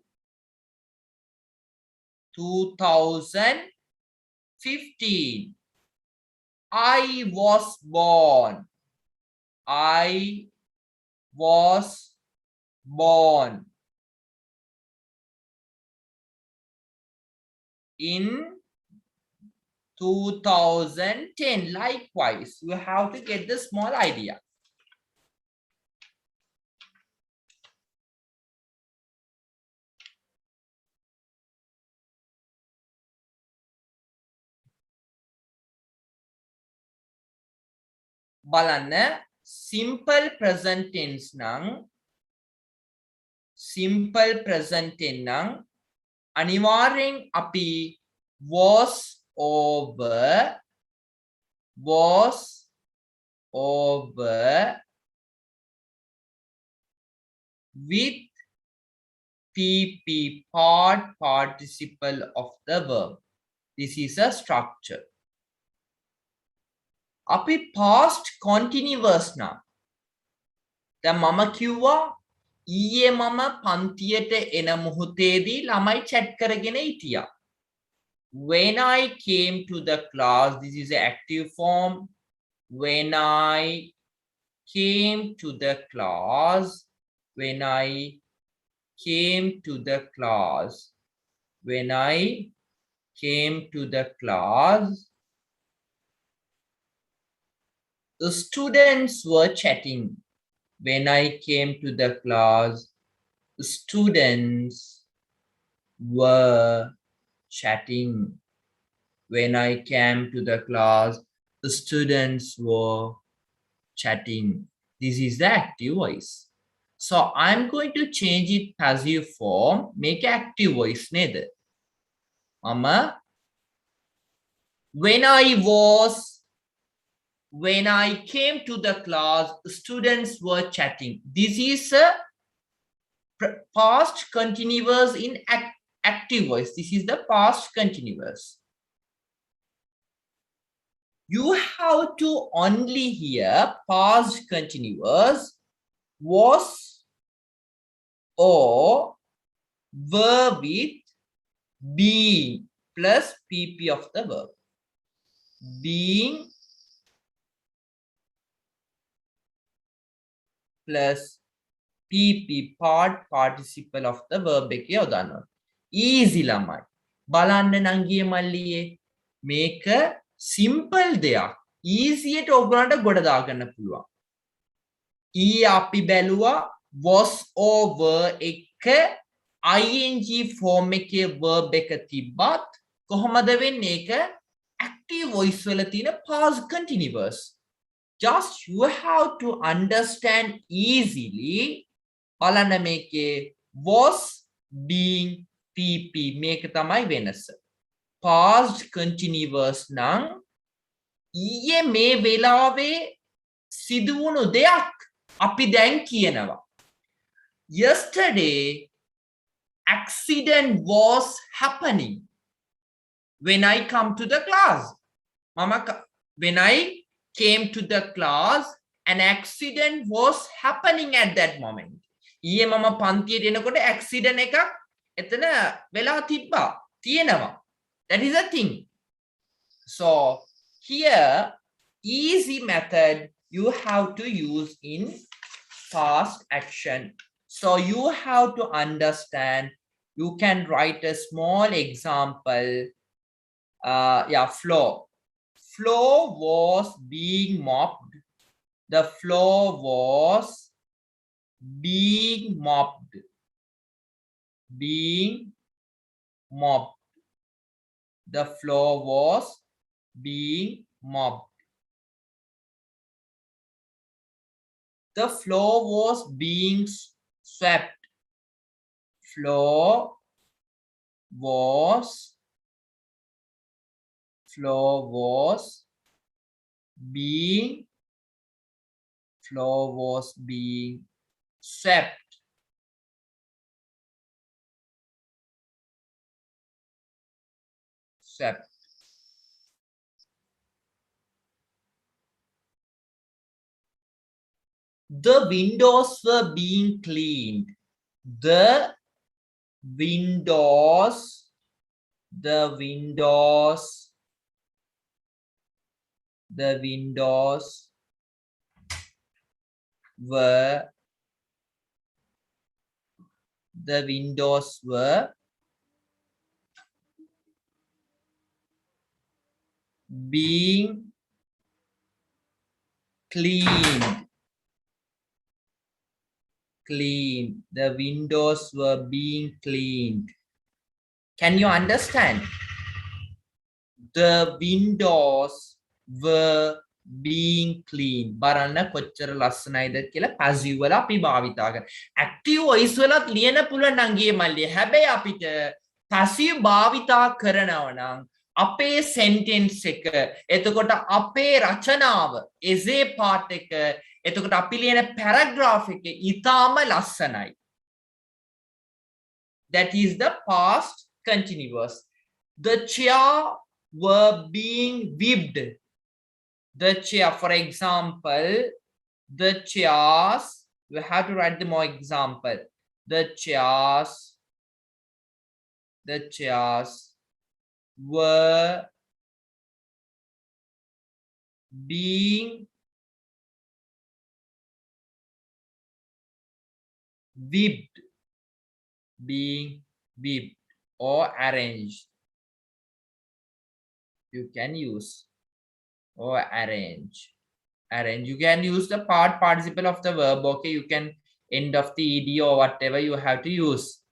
2015. I was born. I was born in 2010. Likewise, you have to get the small idea. බලන්න simple present tense නම් simple present tense නම් අනිවාර්යෙන් අපි was over with PP participle of the verb. This is a structure. අපි past continuous නම් දැන් මම කිව්වා ඊයේ මම පන්තියට එන මොහොතේදී ළමයි chat කරගෙන හිටියා. When I came to the class, this is an active form. When I came to the class, when I came to the class, when I came to the class, the students were chatting. When I came to the class, the students were chatting. When I came to the class, the students were chatting. This is the active voice. So I'm going to change it passive form, make active voice neither. Mama, when I came to the class, students were chatting. This is a past continuous in active voice. This is the past continuous. You have to only hear past continuous was or verb with being plus PP of the verb. Being plus PP participle of the verb එකේ යොදනවා. Easy ළමයි. බලන්න නංගියේ මල්ලියේ මේක simple දෙයක්. easyට ඔයගොල්ලන්ට ගොඩ දාගන්න පුළුවන්. අපි බැලුවා was over එක ing form එකේ verb එක තිබ්බත් කොහොමද වෙන්නේ ඒක active voice වල තියෙන past continuous. Just you have to understand easily. බලන්න මේකේ was being PP මේක තමයි වෙනස. Past continuous නම් ඊයේ මේ වෙලාවේ සිදුවුණු දෙයක් අපි දැන් කියනවා. Yesterday accident was happening when I come to the class. When I came to the class, an accident was happening at that moment. ඊයේ මම පන්තියට එනකොට accident එකක් එතන වෙලා තිබ්බා තියෙනවා. That is a thing. So here easy method you have to use in past action. So you have to understand. You can write a small example. Floor. Floor was being mopped. The floor was being mopped. Being mopped. The floor was being mopped. The floor was being swept. Floor was being floor was being swept. Swept. The windows were being cleaned. The windows were being cleaned. The windows were being cleaned. Can you understand? The windows were being cleaned. බලන්න කොච්චර ලස්සනයිද කියලා passive වල අපි භාවිතා කරන. active voice වලත් ලියන්න පුළුවන් නම් ගියේ මල්ලි. හැබැයි අපිට passive භාවිතා කරනවා නම් අපේ sentence එක එතකොට අපේ රචනාව essay part එක එතකොට අපි ලියන paragraph එක ඊටාම ලස්සනයි. That is the past continuous. The chair were being whipped. The chair, for example, the chairs, we have to write the more example. The chairs were being whipped or arranged. You can use or arrange. You can use the participle of the verb. Okay, you can end of the ed or whatever you have to use.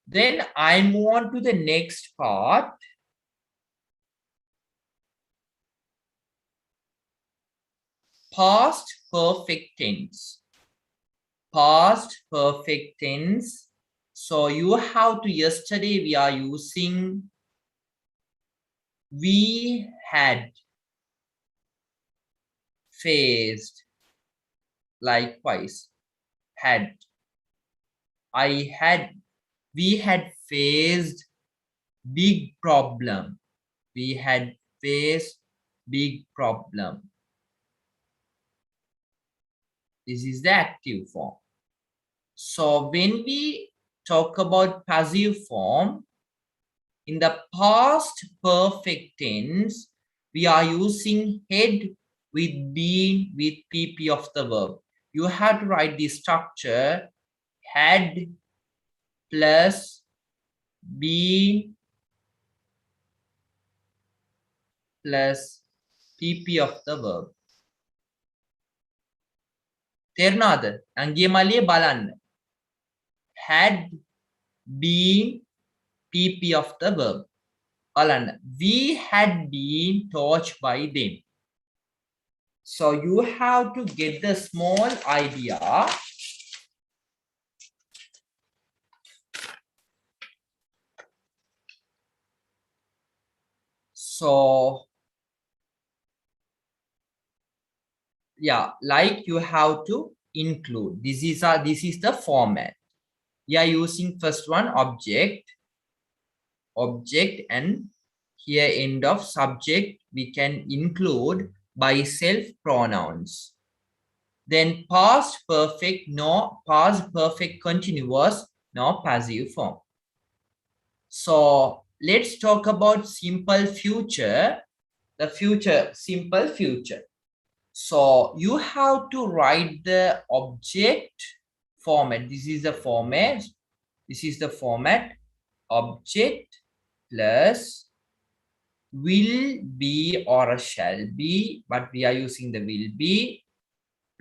Then I move on to the next part. Past perfect tense. Past perfect tense. So you have to, yesterday we are using we had faced. Likewise, had. We had faced big problem. We had faced big problem. This is the active form. So when we talk about passive form, in the past perfect tense, we are using had with been with PP of the verb. You have to write the structure had plus been plus PP of the verb. තේරුණාද? අංගිය මල්ලියේ බලන්න. Had been PP of the verb. බලන්න. We had been tortured by them. So you have to get the small idea. So yeah, like you have to include. This is the format. We are using first one object, and here end of subject we can include by self pronouns. Then past perfect, no past perfect continuous, no passive form. So let's talk about simple future. The future, simple future. So you have to write the object format. This is the format. Object plus will be or shall be, but we are using the will be,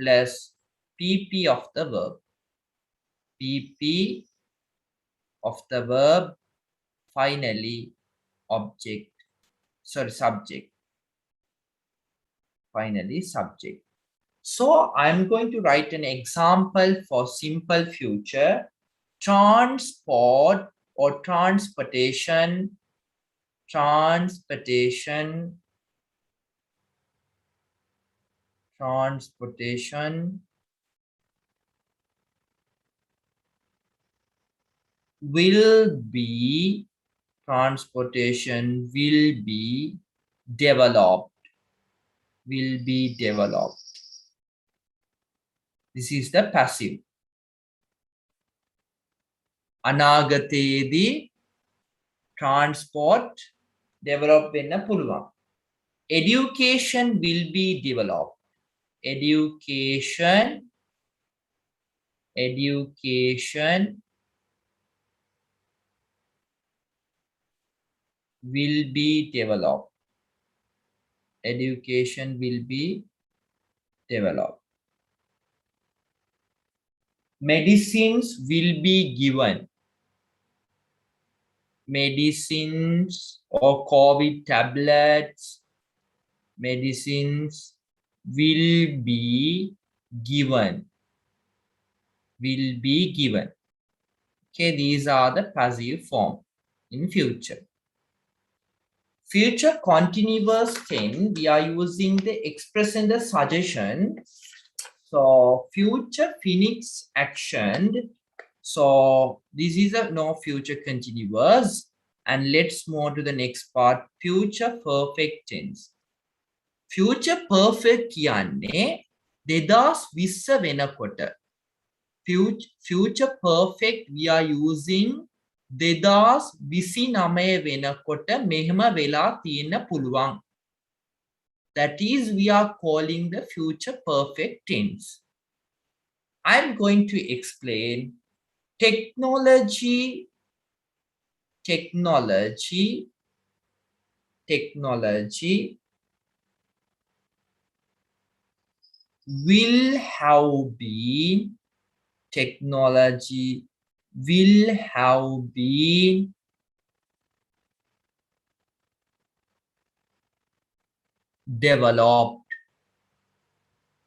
plus PP of the verb. PP of the verb, finally subject. Finally subject. So I'm going to write an example for simple future. transport or transportation, transportation, transportation will be, transportation will be developed, will be developed. This is the passive. අනාගතයේදී transport develop වෙන්න පුළුවන්. Education will be developed. Education, education will be developed. Education will be developed. Medicines will be given. Medicines or COVID tablets, medicines will be given. Will be given. Okay, these are the passive form in future. Future continuous tense, we are using the express and the suggestion. So future finished action. So this is a no future continuous. And let's move to the next part, future perfect tense. Future perfect කියන්නේ 2020 වෙනකොට. Future perfect we are using 2029 වෙනකොට මෙහෙම වෙලා තියෙන්න පුළුවන්. That is, we are calling the future perfect tense. I'm going to explain technology, technology, technology will have been, technology will have been developed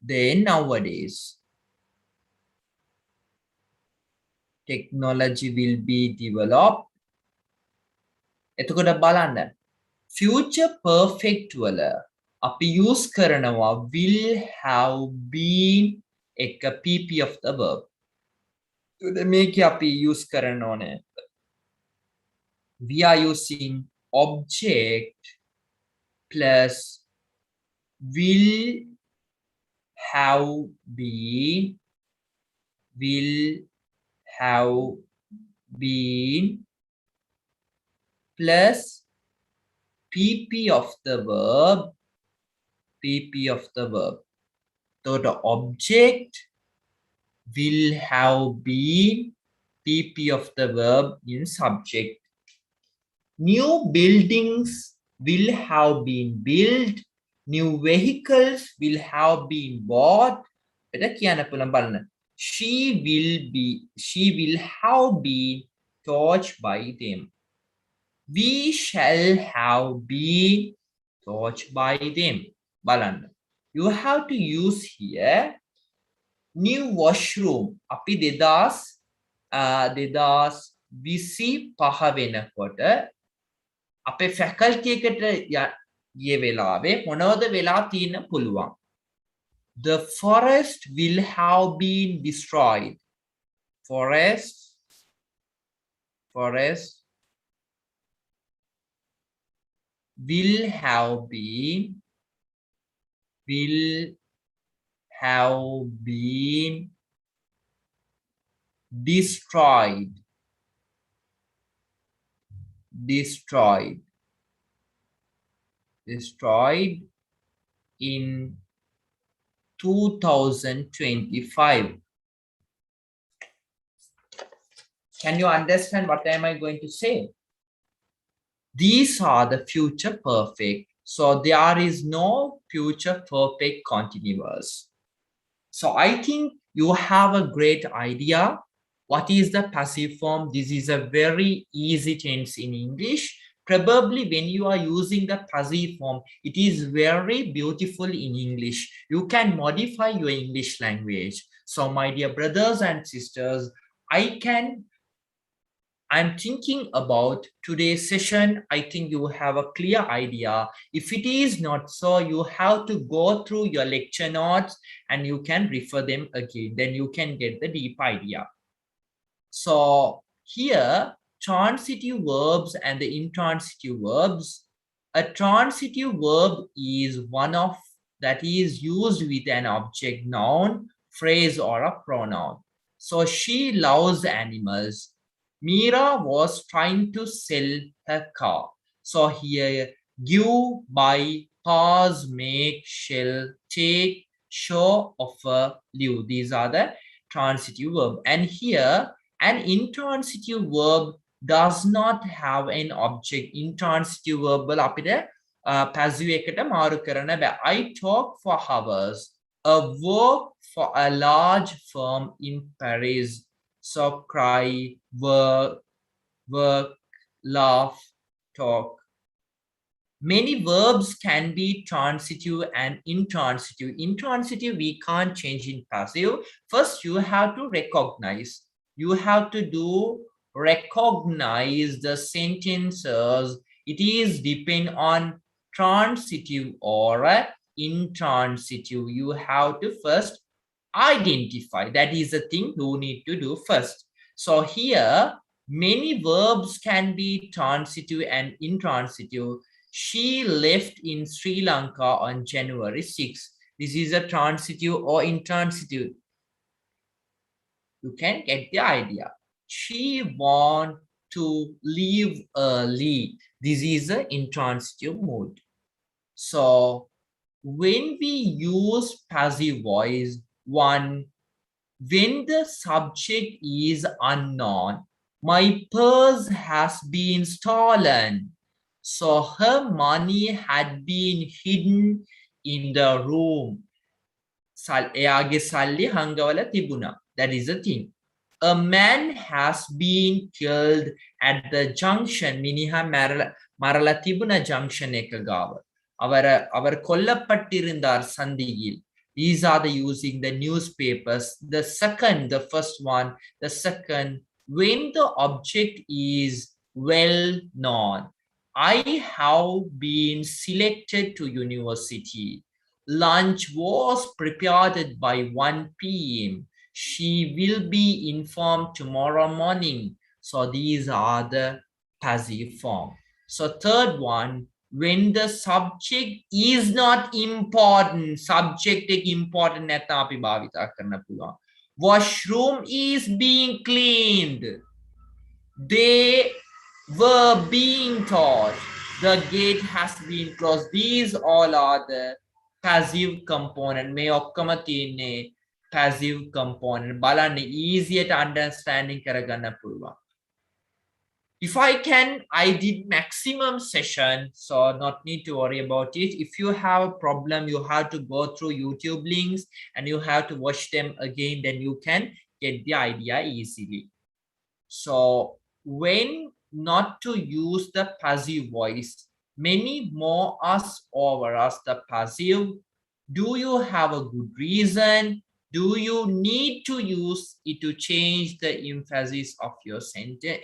then nowadays. Technology will be developed. එතකොට බලන්න future perfect වල අපි use කරනවා will have been එක PP of the verb. මේක අපි use කරන්න ඕනේ. We are using object plus will have been, will have been plus PP of the verb, PP of the verb. So the object will have been PP of the verb in subject. New buildings will have been built. New vehicles will have been bought. She will have been touched by them. We shall have been touched by them. Balanda. You have to use here new washroom. Api dedas 2025 වෙනකොට අපේ faculty එකට ගිය වෙලාවේ මොනවද වෙලා තියෙන්න පුළුවන්? The forest will have been destroyed. Forest will have been destroyed in 2025. Can you understand what am I going to say? These are the future perfect. So there is no future perfect continuous. So I think you have a great idea. What is the passive form? This is a very easy tense in English. Probably when you are using the passive form, it is very beautiful in English. You can modify your English language. So my dear brothers and sisters, I can I'm thinking about today's session. I think you have a clear idea. If it is not so, you have to go through your lecture notes and you can refer them again. Then you can get the deep idea. So here, transitive verbs and the intransitive verbs. A transitive verb is one of that is used with an object, noun, phrase, or a pronoun. So she loves animals. Mira was trying to sell her car. So here, give, buy, pass, make, shall, take, show, offer, leave. These are the transitive verb. And here, an intransitive verb does not have an object. Intransitive verb වල අපිට passive එකට මාරු කරන්න බෑ. I talk for hours. A work for a large firm in Paris. So cry, work, laugh, talk. Many verbs can be transitive and intransitive. Intransitive we can't change in passive. First you have to recognize. You have to recognize the sentences. It is depend on transitive or intransitive. You have to first identify. That is the thing you need to do first. So here, many verbs can be transitive and intransitive. She left in Sri Lanka on January 6th. This is a transitive or intransitive. You can get the idea. She want to leave early. This is an intransitive mood. So when we use passive voice, one, when the subject is unknown, my purse has been stolen. So her money had been hidden in the room. එයාගේ සල්ලි හංගවල තිබුණා. That is the thing. A man has been killed at the junction. මිනිහා මරලා තිබුණ junction එක ගාව. அவர் கொல்லப்பட்டிருந்தார் சந்தியில். These are the using the newspapers. The second, the first one, the second, when the object is well known. I have been selected to university. Lunch was prepared by 1 p.m. She will be informed tomorrow morning. So these are the passive form. So third one, when the subject is not important, subject is important නැත්නම් අපි භාවිතා කරන්න පුළුවන්. Washroom is being cleaned. They were being taught. The gate has been closed. These all are the passive component. මේ ඔක්කොම තියෙන්නේ passive component. බලන්න easier understanding කරගන්න පුළුවන්. If I can, I did maximum session, so not need to worry about it. If you have a problem, you have to go through YouTube links and you have to watch them again, then you can get the idea easily. So when not to use the passive voice, many more us over us the passive. Do you have a good reason? Do you need to use it to change the emphasis of your sentence,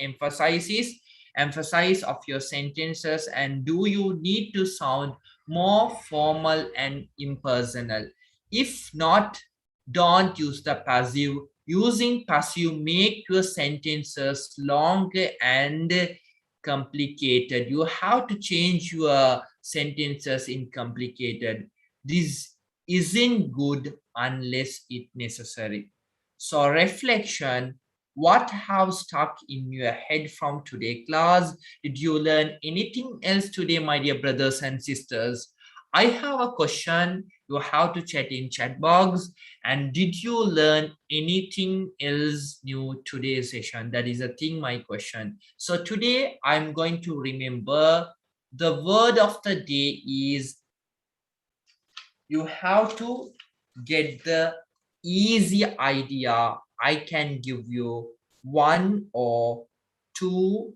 emphasis of your sentences, and do you need to sound more formal and impersonal? If not, don't use the passive. Using passive make your sentences longer and complicated. You have to change your sentences in complicated. This isn't good unless it necessary. So reflection, what have stuck in your head from today class? Did you learn anything else today, my dear brothers and sisters? I have a question. You have to chat in chat box. And did you learn anything else new today's session? That is a thing, my question. So today I'm going to remember the word of the day is, you have to get the easy idea. I can give you 1 or 2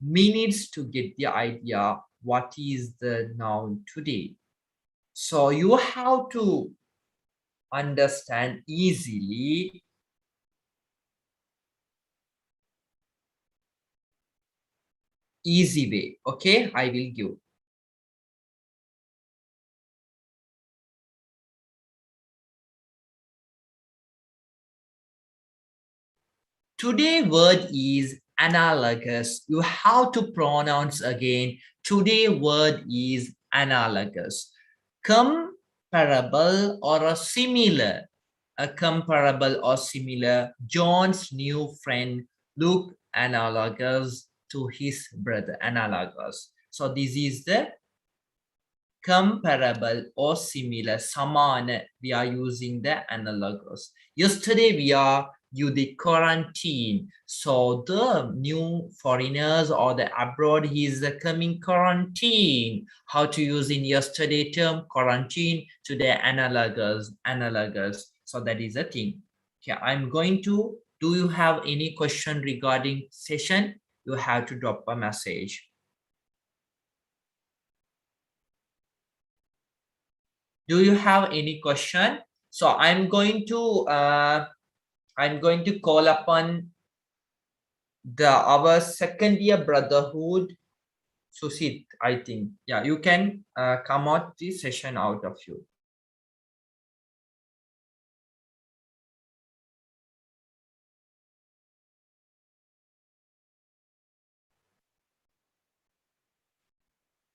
minutes to get the idea what is the noun today. So you have to understand easily easy way. Okay, I will give. Today word is analogous. You have to pronounce again. Today word is analogous. Comparable or a similar. A comparable or similar. John's new friend look analogous to his brother. Analogous. So this is the comparable or similar. Samana, we are using the analogous. Yesterday we are using quarantine. So the new foreigners or the abroad, he is coming quarantine. How to use in yesterday term quarantine, today analogous. So that is a thing. Okay, I'm going to, do you have any question regarding session? You have to drop a message. Do you have any question? So I'm going to call upon our second year brotherhood, Susit, I think. Yeah, you can come out this session out of you.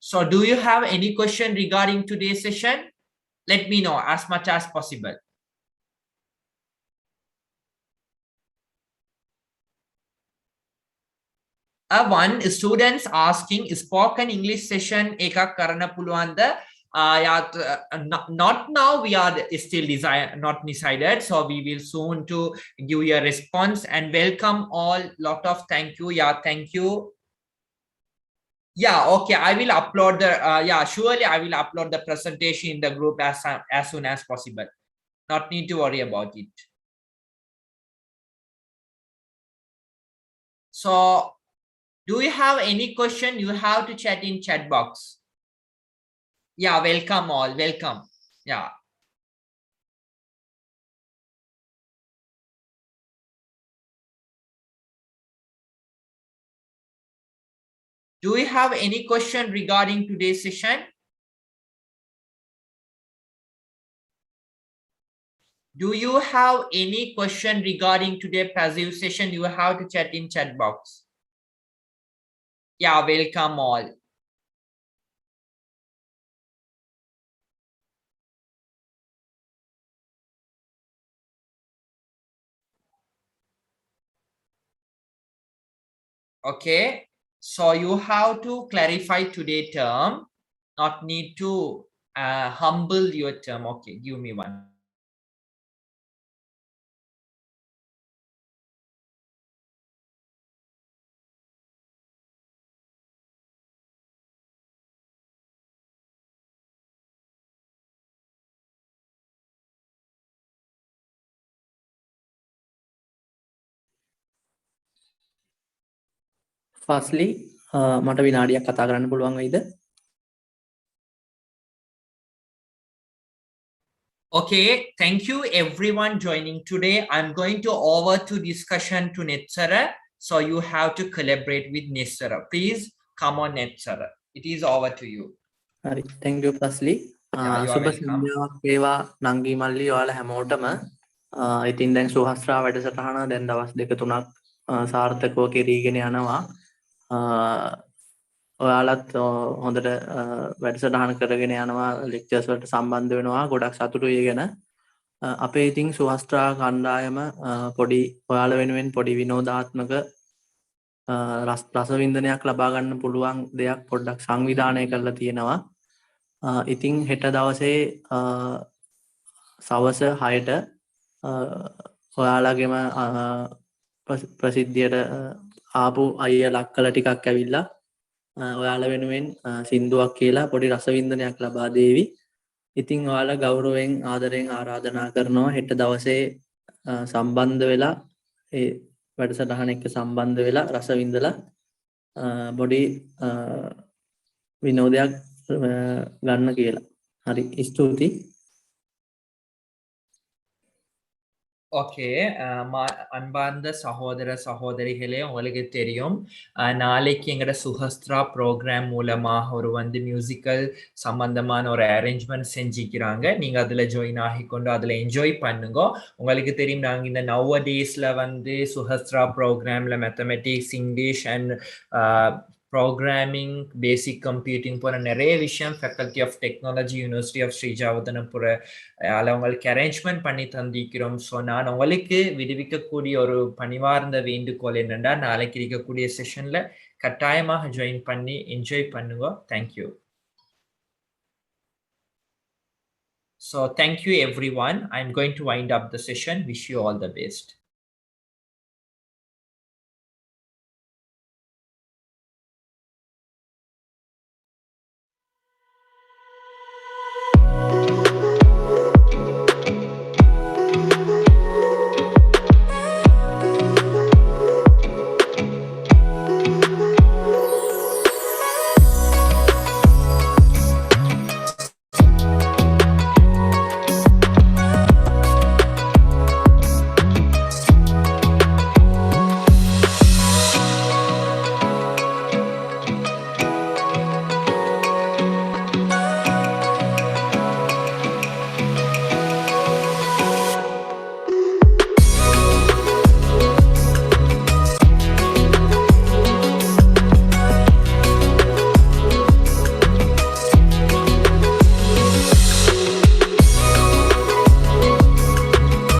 So do you have any question regarding today's session? Let me know as much as possible. One students asking spoken English session ekak karana puluwanda. Not now, we are still not decided, so we will soon to give you a response and welcome all. Lot of thank you. Yeah, thank you. Yeah, okay, I will upload the yeah, surely I will upload the presentation in the group as soon as possible. Not need to worry about it. So do you have any question? You have to chat in chat box. Yeah, welcome all, welcome. Yeah. Do you have any question regarding today's session? Do you have any question regarding today's passive session? You have to chat in chat box. Yeah, welcome all. Okay, so you have to clarify today's term, not need to humble your term. Okay, give me one. Firstly, මට විනාඩියක් කතා කරන්න පුළුවන් වෙයිද? Okay, thank you everyone joining today. I'm going to over to discussion to Netsara. So you have to collaborate with Netsara. Please come on Netsara. It is over to you. හරි. Thank you Firstly. Yeah, you are සුබ welcome. සන්ධ්‍යාවක් වේවා නංගි මල්ලි ඔයාලා හැමෝටම. ඉතින් දැන් සුහස්ත්‍රා වැඩසටහන දැන් දවස් 2-3ක් සාර්ථකව කෙරීගෙන යනවා. ඔයාලත් හොඳට වැඩසටහන කරගෙන යනවා, ලෙක්චර්ස් වලට සම්බන්ධ වෙනවා. ගොඩක් සතුටුයි ඒ ගැන. අපේ ඉතින් සුහස්ත්‍රා කණ්ඩායම පොඩි ඔයාලා වෙනුවෙන් පොඩි විනෝදාත්මක රසවින්දනයක් ලබා ගන්න පුළුවන් දෙයක් පොඩ්ඩක් සංවිධානය කරලා තියෙනවා. ඉතින් හෙට දවසේ සවස 6ට ඔයාලගේම ප්‍රසිද්ධියට ආපු අයියා ලක්කල ටිකක් ඇවිල්ලා ඔයාලා වෙනුවෙන් සින්දුවක් කියලා පොඩි රසවින්දනයක් ලබා දෙවි. ඉතින් ඔයාලා ගෞරවයෙන් ආදරයෙන් ආරාධනා කරනවා හෙට දවසේ සම්බන්ධ වෙලා ඒ වැඩසටහන එක්ක සම්බන්ධ වෙලා රස විඳලා බොඩි විනෝදයක් ගන්න කියලා. හරි ස්තුතියි. ஓகே. அன்பார்ந்த சகோதர சகோதரிகளே, உங்களுக்கு தெரியும் நாளைக்கு எங்கட சுஹஸ்த்ரா ப்ரோக்ராம் மூலமாக ஒரு மியூசிக்கல் சம்பந்தமான ஒரு அரேஞ்ச்மெண்ட் செஞ்சுக்கிறாங்க. நீங்க அதுல ஜாயின் ஆகிக்கொண்டு அதுல என்ஜாய் பண்ணுங்க. உங்களுக்கு தெரியும் நாங்க இந்த நவ டேஸ்ல சுஹஸ்த்ரா ப்ரோக்ராம்ல mathematics, English and programming, basic computing போற நிறைய விஷயம் faculty of technology university of ஸ்ரீஜாவதனபுர அதில் உங்களுக்கு அரேஞ்ச்மெண்ட் பண்ணி தந்திக்கிறோம். ஸோ நான் உங்களுக்கு விடுவிக்கக்கூடிய ஒரு பணிவார்ந்த வேண்டுகோள் என்னென்னா, நாளைக்கு இருக்கக்கூடிய செஷனில் கட்டாயமாக ஜாயின் பண்ணி என்ஜாய் பண்ணுங்க. Thank you. So thank you everyone. I'm going to wind up the session. Wish you all the best.